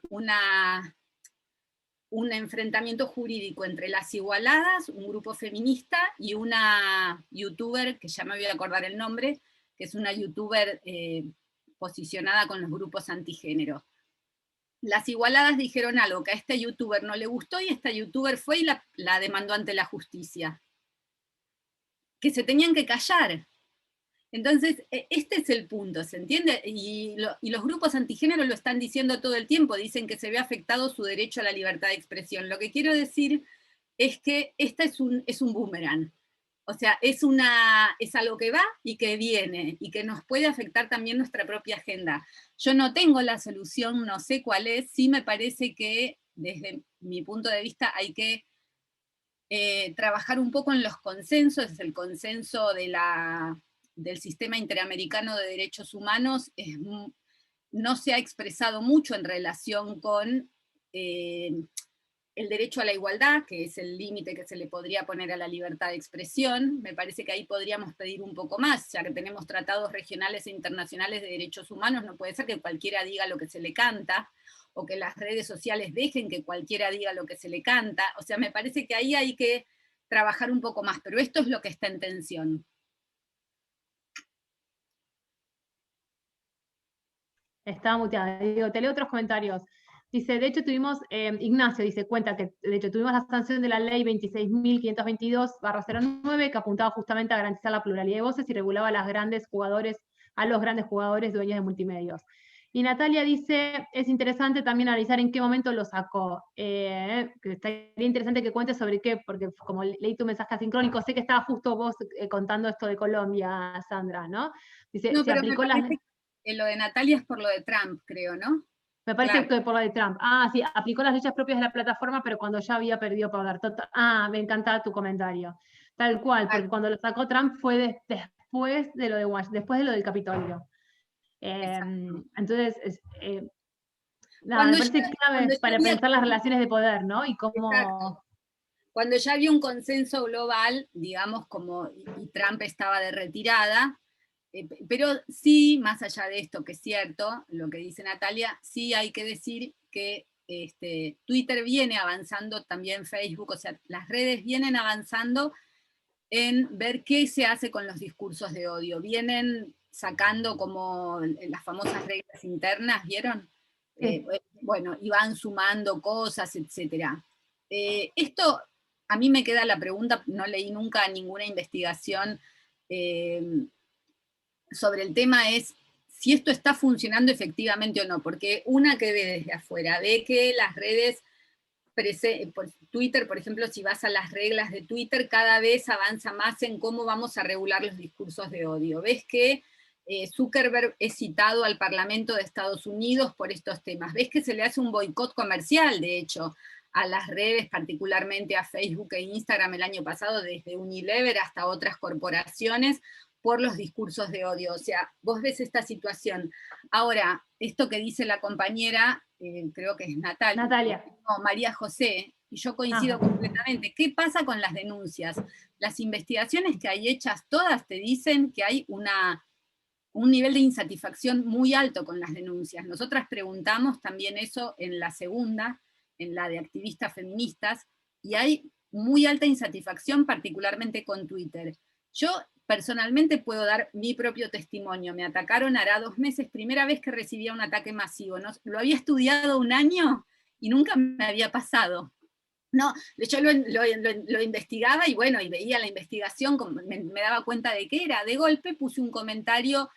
[SPEAKER 3] un enfrentamiento jurídico entre Las Igualadas, un grupo feminista, y una youtuber, que ya me voy a acordar el nombre, que es una youtuber posicionada con los grupos antigénero. Las Igualadas dijeron algo que a este youtuber no le gustó, y esta youtuber fue y la demandó ante la justicia. Que se tenían que callar. Entonces, este es el punto, ¿se entiende? Y los grupos antigénero lo están diciendo todo el tiempo, dicen que se ve afectado su derecho a la libertad de expresión. Lo que quiero decir es que esta es un boomerang. O sea, es algo que va y que viene, y que nos puede afectar también nuestra propia agenda. Yo no tengo la solución, no sé cuál es, sí me parece que desde mi punto de vista hay que trabajar un poco en los consensos, es el consenso del Sistema Interamericano de Derechos Humanos, no se ha expresado mucho en relación con el derecho a la igualdad, que es el límite que se le podría poner a la libertad de expresión. Me parece que ahí podríamos pedir un poco más, ya que tenemos tratados regionales e internacionales de derechos humanos, no puede ser que cualquiera diga lo que se le canta, o que las redes sociales dejen que cualquiera diga lo que se le canta. O sea, me parece que ahí hay que trabajar un poco más, pero esto es lo que está en tensión.
[SPEAKER 2] Estaba muteada. Digo, te leo otros comentarios. Dice, de hecho tuvimos, Ignacio dice, cuenta que de hecho tuvimos la sanción de la ley 26.522/09 que apuntaba justamente a garantizar la pluralidad de voces y regulaba a los grandes jugadores dueños de multimedios. Y Natalia dice, es interesante también analizar en qué momento lo sacó. Que estaría interesante que cuentes sobre qué, porque como leí tu mensaje asincrónico, sé que estaba justo vos contando esto de Colombia, Sandra, ¿no? Dice,
[SPEAKER 3] No,
[SPEAKER 2] se
[SPEAKER 3] pero
[SPEAKER 2] aplicó
[SPEAKER 3] me parece que lo de Natalia es por lo de Trump, creo, ¿no?
[SPEAKER 2] Me parece
[SPEAKER 3] Claro.
[SPEAKER 2] que por lo de Trump. Sí, aplicó las leyes propias de la plataforma, pero cuando ya había perdido poder. Me encanta tu comentario. Tal cual, porque cuando lo sacó Trump fue después de lo de Washington, después de lo del Capitolio. Entonces, me parece clave para pensar las relaciones de poder, ¿no? Y cómo...
[SPEAKER 3] Exacto. Cuando ya había un consenso global, digamos, y Trump estaba de retirada, pero sí, más allá de esto, que es cierto, lo que dice Natalia, sí hay que decir que Twitter viene avanzando, también Facebook, o sea, las redes vienen avanzando en ver qué se hace con los discursos de odio. Vienen sacando como las famosas reglas internas, ¿vieron?
[SPEAKER 2] Sí.
[SPEAKER 3] Bueno, y van sumando cosas, etc. Esto, a mí me queda la pregunta, no leí nunca ninguna investigación sobre el tema, es si esto está funcionando efectivamente o no, porque una que ve desde afuera, ve que las redes, por Twitter, por ejemplo, si vas a las reglas de Twitter, cada vez avanza más en cómo vamos a regular los discursos de odio. Ves que Zuckerberg es citado al Parlamento de Estados Unidos por estos temas. Ves que se le hace un boicot comercial, de hecho, a las redes, particularmente a Facebook e Instagram el año pasado, desde Unilever hasta otras corporaciones, por los discursos de odio. O sea, vos ves esta situación. Ahora, esto que dice la compañera, creo que es
[SPEAKER 2] Natalia.
[SPEAKER 3] No, María José, y yo coincido completamente. ¿Qué pasa con las denuncias? Las investigaciones que hay hechas, todas te dicen que hay un nivel de insatisfacción muy alto con las denuncias. Nosotras preguntamos también eso en la segunda, en la de activistas feministas, y hay muy alta insatisfacción, particularmente con Twitter. Yo personalmente puedo dar mi propio testimonio. Me atacaron hará 2 meses, primera vez que recibía un ataque masivo. ¿No? Lo había estudiado 1 año y nunca me había pasado. No, yo lo investigaba y bueno, y veía la investigación, me daba cuenta de qué era. De golpe puse un comentario,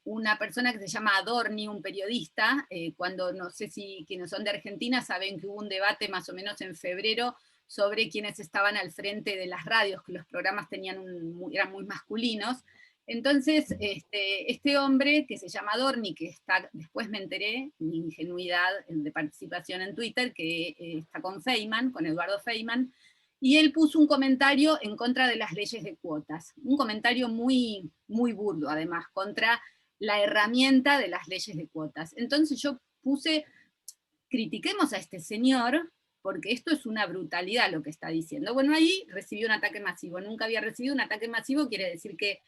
[SPEAKER 3] una persona que se llama Adorni, un periodista, cuando no sé si quienes son de Argentina saben que hubo un debate más o menos en febrero sobre quienes estaban al frente de las radios, que los programas eran muy masculinos. Entonces, este hombre que se llama Adorni, que después me enteré, mi ingenuidad de participación en Twitter, que está con Feynman, con Eduardo Feynman, y él puso un comentario en contra de las leyes de cuotas, un comentario muy, muy burdo además, contra la herramienta de las leyes de cuotas. Entonces yo critiquemos a este señor, porque esto es una brutalidad lo que está diciendo. Bueno, ahí recibió un ataque masivo, nunca había recibido un ataque masivo, quiere decir que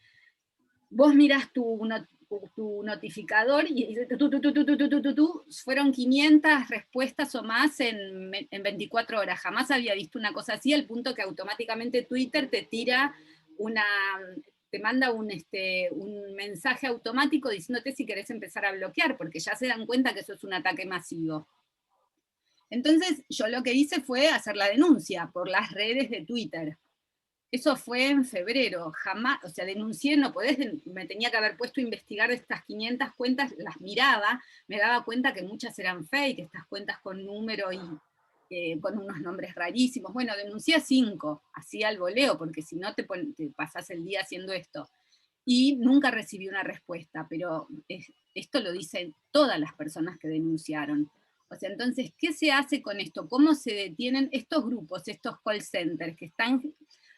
[SPEAKER 3] vos mirás tu notificador y fueron 500 respuestas o más en 24 horas. Jamás había visto una cosa así, al punto que automáticamente Twitter te tira te manda un mensaje automático diciéndote si querés empezar a bloquear, porque ya se dan cuenta que eso es un ataque masivo. Entonces yo lo que hice fue hacer la denuncia por las redes de Twitter. Eso fue en febrero, jamás, o sea, denuncié, me tenía que haber puesto a investigar estas 500 cuentas, las miraba, me daba cuenta que muchas eran fake, estas cuentas con número y con unos nombres rarísimos. Bueno, denuncié a 5, así al voleo, porque si no te pasás el día haciendo esto. Y nunca recibí una respuesta, pero esto lo dicen todas las personas que denunciaron. O sea, entonces, ¿qué se hace con esto? ¿Cómo se detienen estos grupos, estos call centers que están...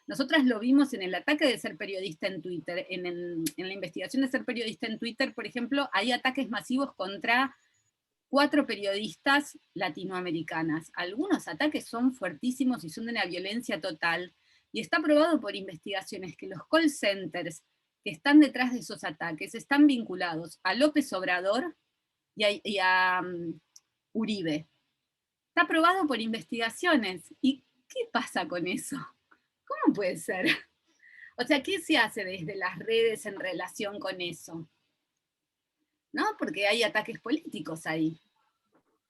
[SPEAKER 3] Nosotras lo vimos en el ataque de ser periodista en Twitter, en la investigación de ser periodista en Twitter, por ejemplo, hay ataques masivos contra 4 periodistas latinoamericanas. Algunos ataques son fuertísimos y son de una violencia total, y está probado por investigaciones que los call centers que están detrás de esos ataques están vinculados a López Obrador y a Uribe. Está probado por investigaciones. ¿Y qué pasa con eso? ¿Cómo puede ser? O sea, ¿qué se hace desde las redes en relación con eso? ¿No? Porque hay ataques políticos ahí.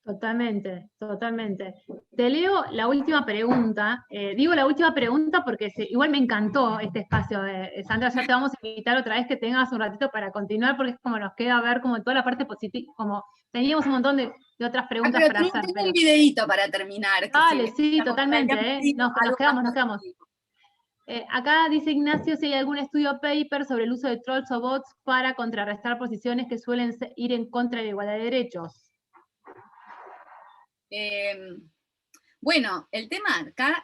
[SPEAKER 2] Totalmente, totalmente. Te leo la última pregunta. Digo la última pregunta porque igual me encantó este espacio. Sandra, ya te vamos a invitar otra vez que tengas un ratito para continuar, porque es como nos queda ver como toda la parte positiva, como teníamos un montón de otras preguntas para hacer.
[SPEAKER 3] Tengo un videíto para terminar.
[SPEAKER 2] Vale, sí, totalmente. Nos quedamos. Acá dice Ignacio si hay algún estudio paper sobre el uso de trolls o bots para contrarrestar posiciones que suelen ir en contra de la igualdad de derechos.
[SPEAKER 3] Bueno, el tema acá,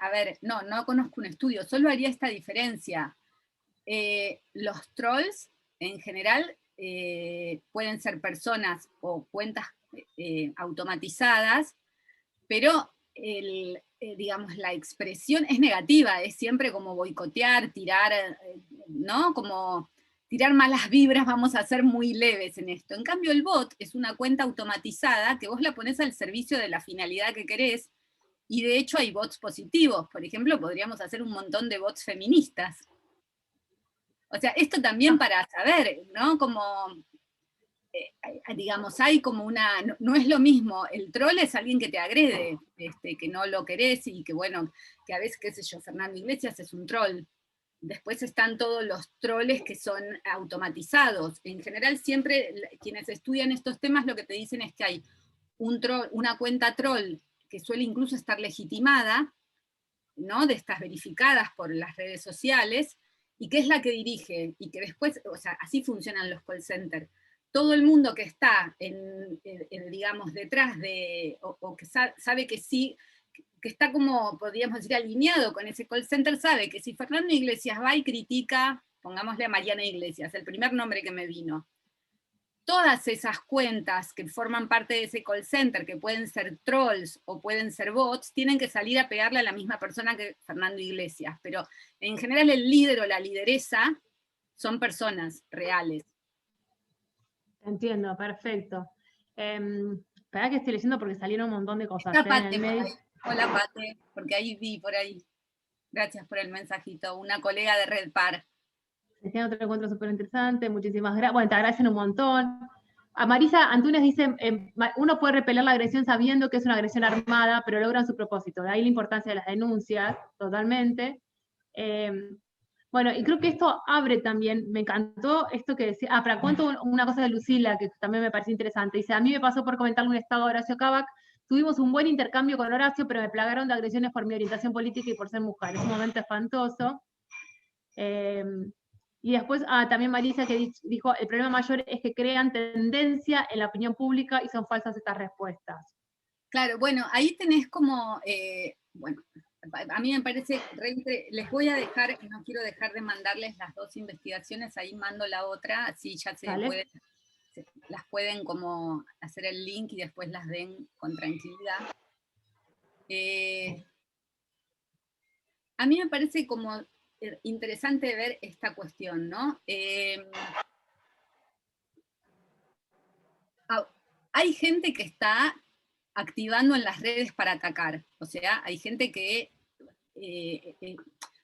[SPEAKER 3] a ver, no conozco un estudio, solo haría esta diferencia. Los trolls, en general, pueden ser personas o cuentas automatizadas, pero digamos, la expresión es negativa, es siempre como boicotear, tirar, ¿no? Como tirar malas vibras, vamos a ser muy leves en esto. En cambio, el bot es una cuenta automatizada que vos la ponés al servicio de la finalidad que querés, y de hecho hay bots positivos. Por ejemplo, podríamos hacer un montón de bots feministas. O sea, esto también para saber, ¿no? Como, digamos, hay como una... No es lo mismo, el troll es alguien que te agrede, que no lo querés, y que bueno, que a veces, qué sé yo, Fernando Iglesias es un troll. Después están todos los troles que son automatizados. En general, siempre quienes estudian estos temas lo que te dicen es que hay una cuenta troll que suele incluso estar legitimada, ¿no? De estas verificadas por las redes sociales, y que es la que dirige, y que después, o sea, así funcionan los call centers. Todo el mundo que está, digamos, detrás de, o que sabe que sí, que está como, podríamos decir, alineado con ese call center, sabe que si Fernando Iglesias va y critica, pongámosle a Mariana Iglesias, el primer nombre que me vino, todas esas cuentas que forman parte de ese call center, que pueden ser trolls o pueden ser bots, tienen que salir a pegarle a la misma persona que Fernando Iglesias, pero en general el líder o la lideresa son personas reales.
[SPEAKER 2] Entiendo, perfecto. Espera que estoy leyendo porque salieron un montón de cosas.
[SPEAKER 3] Hola, Pate, porque ahí vi por ahí. Gracias por el mensajito. Una colega de Red Par.
[SPEAKER 2] Tiene otro encuentro súper interesante, muchísimas gracias. Bueno, te agradecen un montón. A Marisa Antunes dice, uno puede repeler la agresión sabiendo que es una agresión armada, pero logran su propósito. De ahí la importancia de las denuncias, totalmente. Bueno, y creo que esto abre también, me encantó esto que decía, para cuento una cosa de Lucila, que también me parece interesante. Dice, a mí me pasó por comentarle un estado a Horacio Cabac, tuvimos un buen intercambio con Horacio, pero me plagaron de agresiones por mi orientación política y por ser mujer. Es un momento espantoso. Y después, también Marisa que dijo, el problema mayor es que crean tendencia en la opinión pública y son falsas estas respuestas.
[SPEAKER 3] Claro, bueno, ahí tenés como, bueno, a mí me parece, les voy a dejar, no quiero dejar de mandarles las 2 investigaciones, ahí mando la otra, así ya las pueden como hacer el link y después las ven con tranquilidad. A mí me parece como interesante ver esta cuestión, ¿no? Hay gente que está activando en las redes para atacar, o sea, hay gente que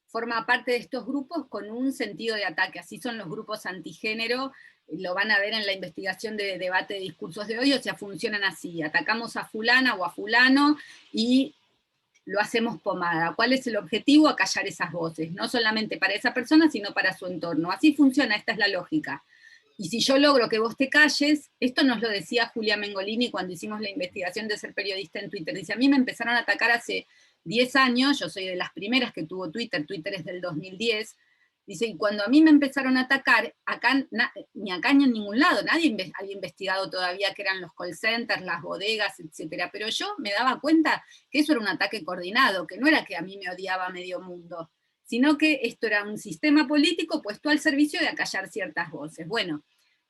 [SPEAKER 3] forma parte de estos grupos con un sentido de ataque, así son los grupos antigénero, lo van a ver en la investigación de debate de discursos de odio, o sea, funcionan así, atacamos a fulana o a fulano y lo hacemos pomada. ¿Cuál es el objetivo? Acallar esas voces, no solamente para esa persona, sino para su entorno. Así funciona, esta es la lógica. Y si yo logro que vos te calles, esto nos lo decía Julia Mengolini cuando hicimos la investigación de ser periodista en Twitter, dice, a mí me empezaron a atacar hace 10 años, yo soy de las primeras que tuvo Twitter es del 2010, Dice, y cuando a mí me empezaron a atacar, acá, ni acá ni en ningún lado, nadie había investigado todavía que eran los call centers, las bodegas, etcétera, pero yo me daba cuenta que eso era un ataque coordinado, que no era que a mí me odiaba medio mundo, sino que esto era un sistema político puesto al servicio de acallar ciertas voces. Bueno,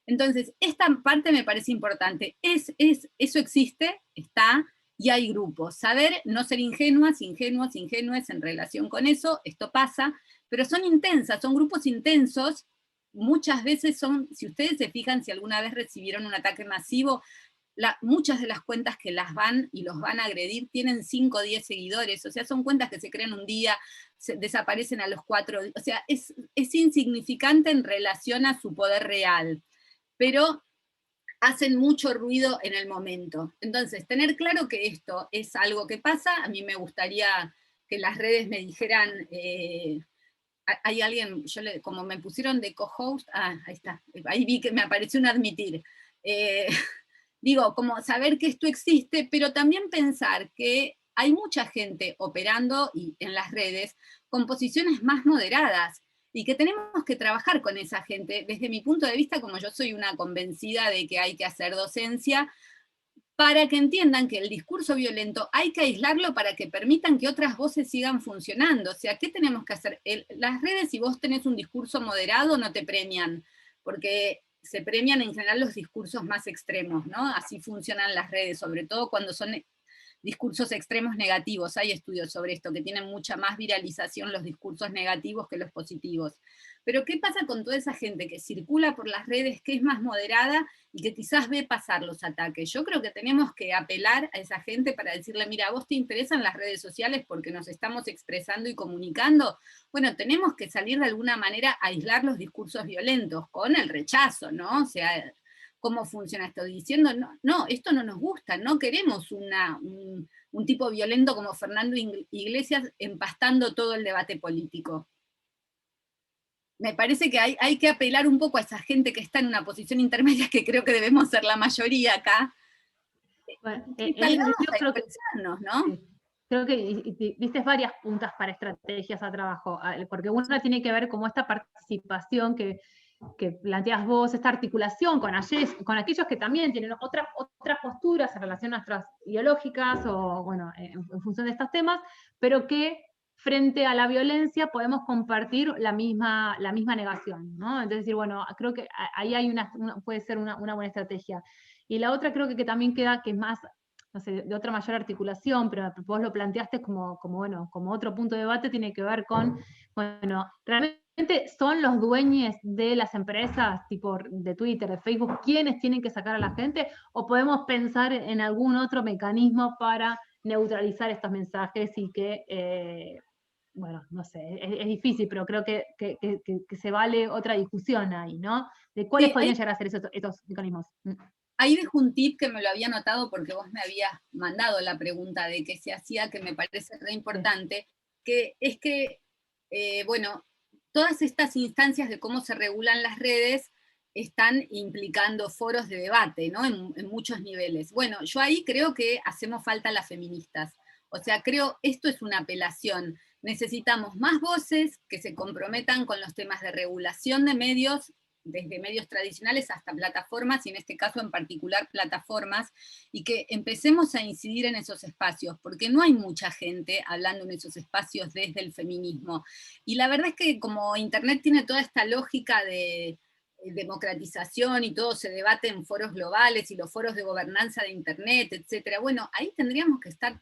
[SPEAKER 3] entonces, esta parte me parece importante. Eso existe, está, y hay grupos. Saber no ser ingenues en relación con eso, esto pasa, pero son intensas, son grupos intensos, muchas veces son, si ustedes se fijan, si alguna vez recibieron un ataque masivo, muchas de las cuentas que las van y los van a agredir tienen 5 o 10 seguidores, o sea, son cuentas que se crean un día, desaparecen a los 4, o sea, es insignificante en relación a su poder real, pero hacen mucho ruido en el momento. Entonces, tener claro que esto es algo que pasa, a mí me gustaría que las redes me dijeran, hay alguien, como me pusieron de co-host, ahí está, ahí vi que me apareció un admitir, digo, como saber que esto existe, pero también pensar que hay mucha gente operando en las redes con posiciones más moderadas, y que tenemos que trabajar con esa gente. Desde mi punto de vista, como yo soy una convencida de que hay que hacer docencia, para que entiendan que el discurso violento hay que aislarlo para que permitan que otras voces sigan funcionando. O sea, ¿qué tenemos que hacer? Las redes, si vos tenés un discurso moderado, no te premian, porque se premian en general los discursos más extremos, ¿no? Así funcionan las redes, sobre todo cuando son discursos extremos negativos. Hay estudios sobre esto, que tienen mucha más viralización los discursos negativos que los positivos. Pero ¿qué pasa con toda esa gente que circula por las redes, que es más moderada y que quizás ve pasar los ataques? Yo creo que tenemos que apelar a esa gente para decirle, mira, ¿a vos te interesan las redes sociales porque nos estamos expresando y comunicando? Bueno, tenemos que salir de alguna manera a aislar los discursos violentos con el rechazo, ¿no? O sea, ¿cómo funciona esto? Diciendo, no, esto no nos gusta, no queremos un tipo violento como Fernando Iglesias empastando todo el debate político. Me parece que hay que apelar un poco a esa gente que está en una posición intermedia, que creo que debemos ser la mayoría acá.
[SPEAKER 2] Bueno,
[SPEAKER 3] creo que, ¿no?
[SPEAKER 2] Sí. Creo que diste varias puntas para estrategias a trabajo, porque una tiene que ver como esta participación que planteas vos, esta articulación con aquellos que también tienen otras posturas en relación a nuestras ideológicas, o bueno, en función de estos temas, pero que frente a la violencia podemos compartir la misma negación, ¿no? Entonces decir, bueno, creo que ahí hay puede ser una buena estrategia. Y la otra creo que también queda, que es más, no sé, de otra mayor articulación, pero vos lo planteaste como otro punto de debate, tiene que ver con, bueno, realmente son los dueños de las empresas, tipo de Twitter, de Facebook, quienes tienen que sacar a la gente, o podemos pensar en algún otro mecanismo para neutralizar estos mensajes y que, bueno, no sé, es difícil, pero creo que se vale otra discusión ahí, ¿no? De cuáles podrían llegar a ser estos mecanismos.
[SPEAKER 3] Ahí dejo un tip que me lo había notado porque vos me habías mandado la pregunta de qué se hacía, que me parece re importante, que es que, bueno, todas estas instancias de cómo se regulan las redes están implicando foros de debate, ¿no? En muchos niveles. Bueno, yo ahí creo que hacemos falta las feministas. O sea, esto es una apelación. Necesitamos más voces que se comprometan con los temas de regulación de medios, desde medios tradicionales hasta plataformas, y en este caso en particular plataformas, y que empecemos a incidir en esos espacios, porque no hay mucha gente hablando en esos espacios desde el feminismo. Y la verdad es que como Internet tiene toda esta lógica de democratización y todo se debate en foros globales y los foros de gobernanza de Internet, etcétera, bueno, ahí tendríamos que estar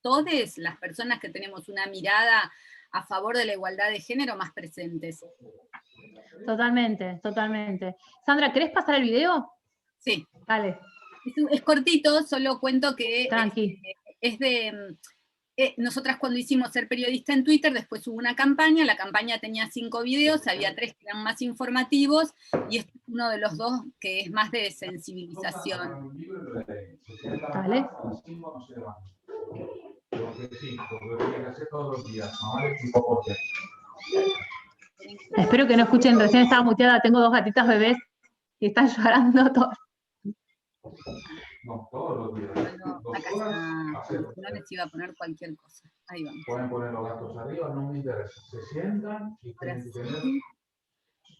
[SPEAKER 3] todas las personas que tenemos una mirada a favor de la igualdad de género más presentes.
[SPEAKER 2] Totalmente, totalmente. Sandra, ¿querés pasar el video?
[SPEAKER 3] Sí.
[SPEAKER 2] Dale.
[SPEAKER 3] Es cortito, solo cuento que
[SPEAKER 2] Tranqui.
[SPEAKER 3] es de... nosotras cuando hicimos Ser Periodista en Twitter, después hubo una campaña, la campaña tenía 5 videos, había 3 que eran más informativos, y este es uno de los 2 que es más de sensibilización.
[SPEAKER 2] Dale. Espero que no escuchen, recién estaba muteada, tengo 2 gatitas bebés y están llorando todos.
[SPEAKER 5] No, todos los días.
[SPEAKER 3] Bueno,
[SPEAKER 5] 2
[SPEAKER 3] acá
[SPEAKER 5] horas,
[SPEAKER 3] está,
[SPEAKER 5] hacerlo.
[SPEAKER 3] si no les iba a poner cualquier cosa. Ahí vamos.
[SPEAKER 5] Pueden poner los gastos arriba, no me interesa. Se sientan y
[SPEAKER 3] Ahora
[SPEAKER 5] tienen que tener...
[SPEAKER 3] sí.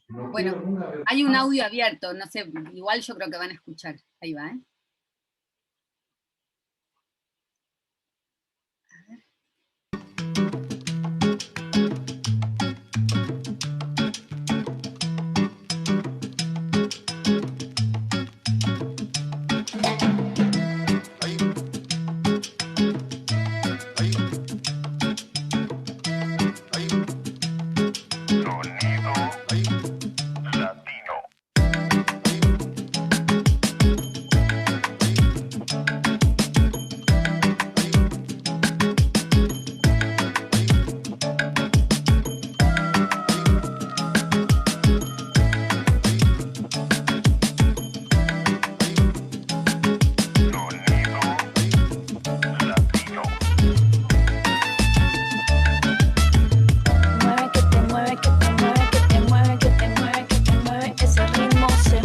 [SPEAKER 5] No
[SPEAKER 3] Bueno,
[SPEAKER 5] quiero nunca ver
[SPEAKER 3] hay un
[SPEAKER 5] más.
[SPEAKER 3] audio abierto, no sé, igual yo creo que van a escuchar. Ahí va, ¿eh?
[SPEAKER 6] Mueve, que te mueve, que te mueve, que te mueve, que te mueve, que te mueve, ese ritmo se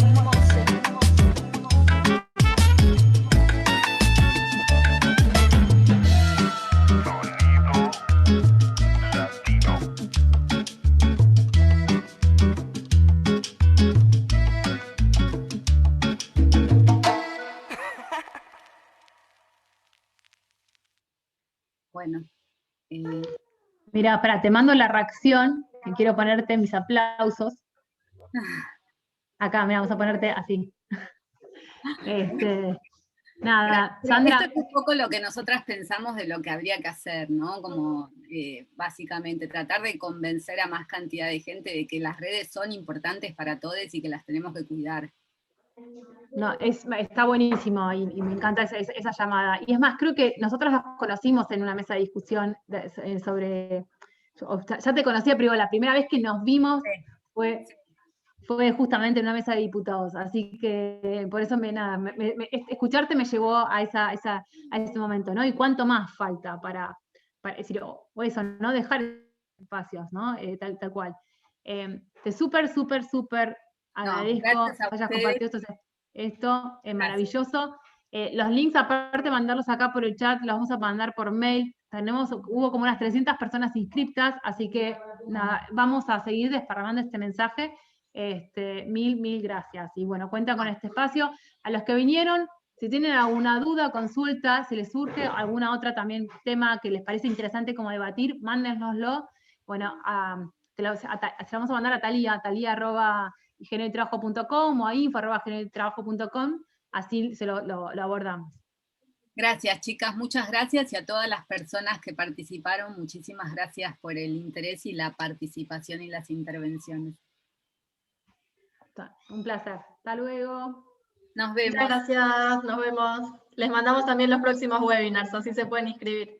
[SPEAKER 3] Bueno.
[SPEAKER 2] Mira, espera, te mando la reacción, que quiero ponerte mis aplausos. Acá, mira, vamos a ponerte así. Nada,
[SPEAKER 3] Pero
[SPEAKER 2] Sandra.
[SPEAKER 3] esto es un poco lo que nosotras pensamos de lo que habría que hacer, ¿no? Como básicamente tratar de convencer a más cantidad de gente de que las redes son importantes para todos y que las tenemos que cuidar.
[SPEAKER 2] No, está buenísimo y me encanta esa llamada. Y es más, creo que nosotros nos conocimos en una mesa de discusión sobre... Ya te conocía, pero digo, la primera vez que nos vimos fue justamente en una mesa de diputados. Así que por eso escucharte me llevó a ese momento, ¿no? Y cuánto más falta para decir, o eso, ¿no? Dejar espacios, ¿no? Tal cual. Te súper agradezco
[SPEAKER 3] gracias a
[SPEAKER 2] que hayas
[SPEAKER 3] ustedes.
[SPEAKER 2] compartido esto es maravilloso. Los links, aparte de mandarlos acá por el chat, los vamos a mandar por mail. Hubo como unas 300 personas inscriptas, así que nada, vamos a seguir desparramando este mensaje. Mil gracias. Y bueno, cuenta con este espacio. A los que vinieron, si tienen alguna duda, consulta, si les surge alguna otra también tema que les parece interesante como debatir, mándenoslo. Bueno, se lo vamos a mandar a talia@ingenioytrabajo.com o a info@ingenioytrabajo.com, así se lo abordamos.
[SPEAKER 3] Gracias, chicas, muchas gracias, y a todas las personas que participaron, muchísimas gracias por el interés y la participación y las intervenciones.
[SPEAKER 2] Un placer. Hasta luego.
[SPEAKER 3] Nos vemos.
[SPEAKER 1] Muchas gracias, nos vemos. Les mandamos también los próximos webinars, así se pueden inscribir.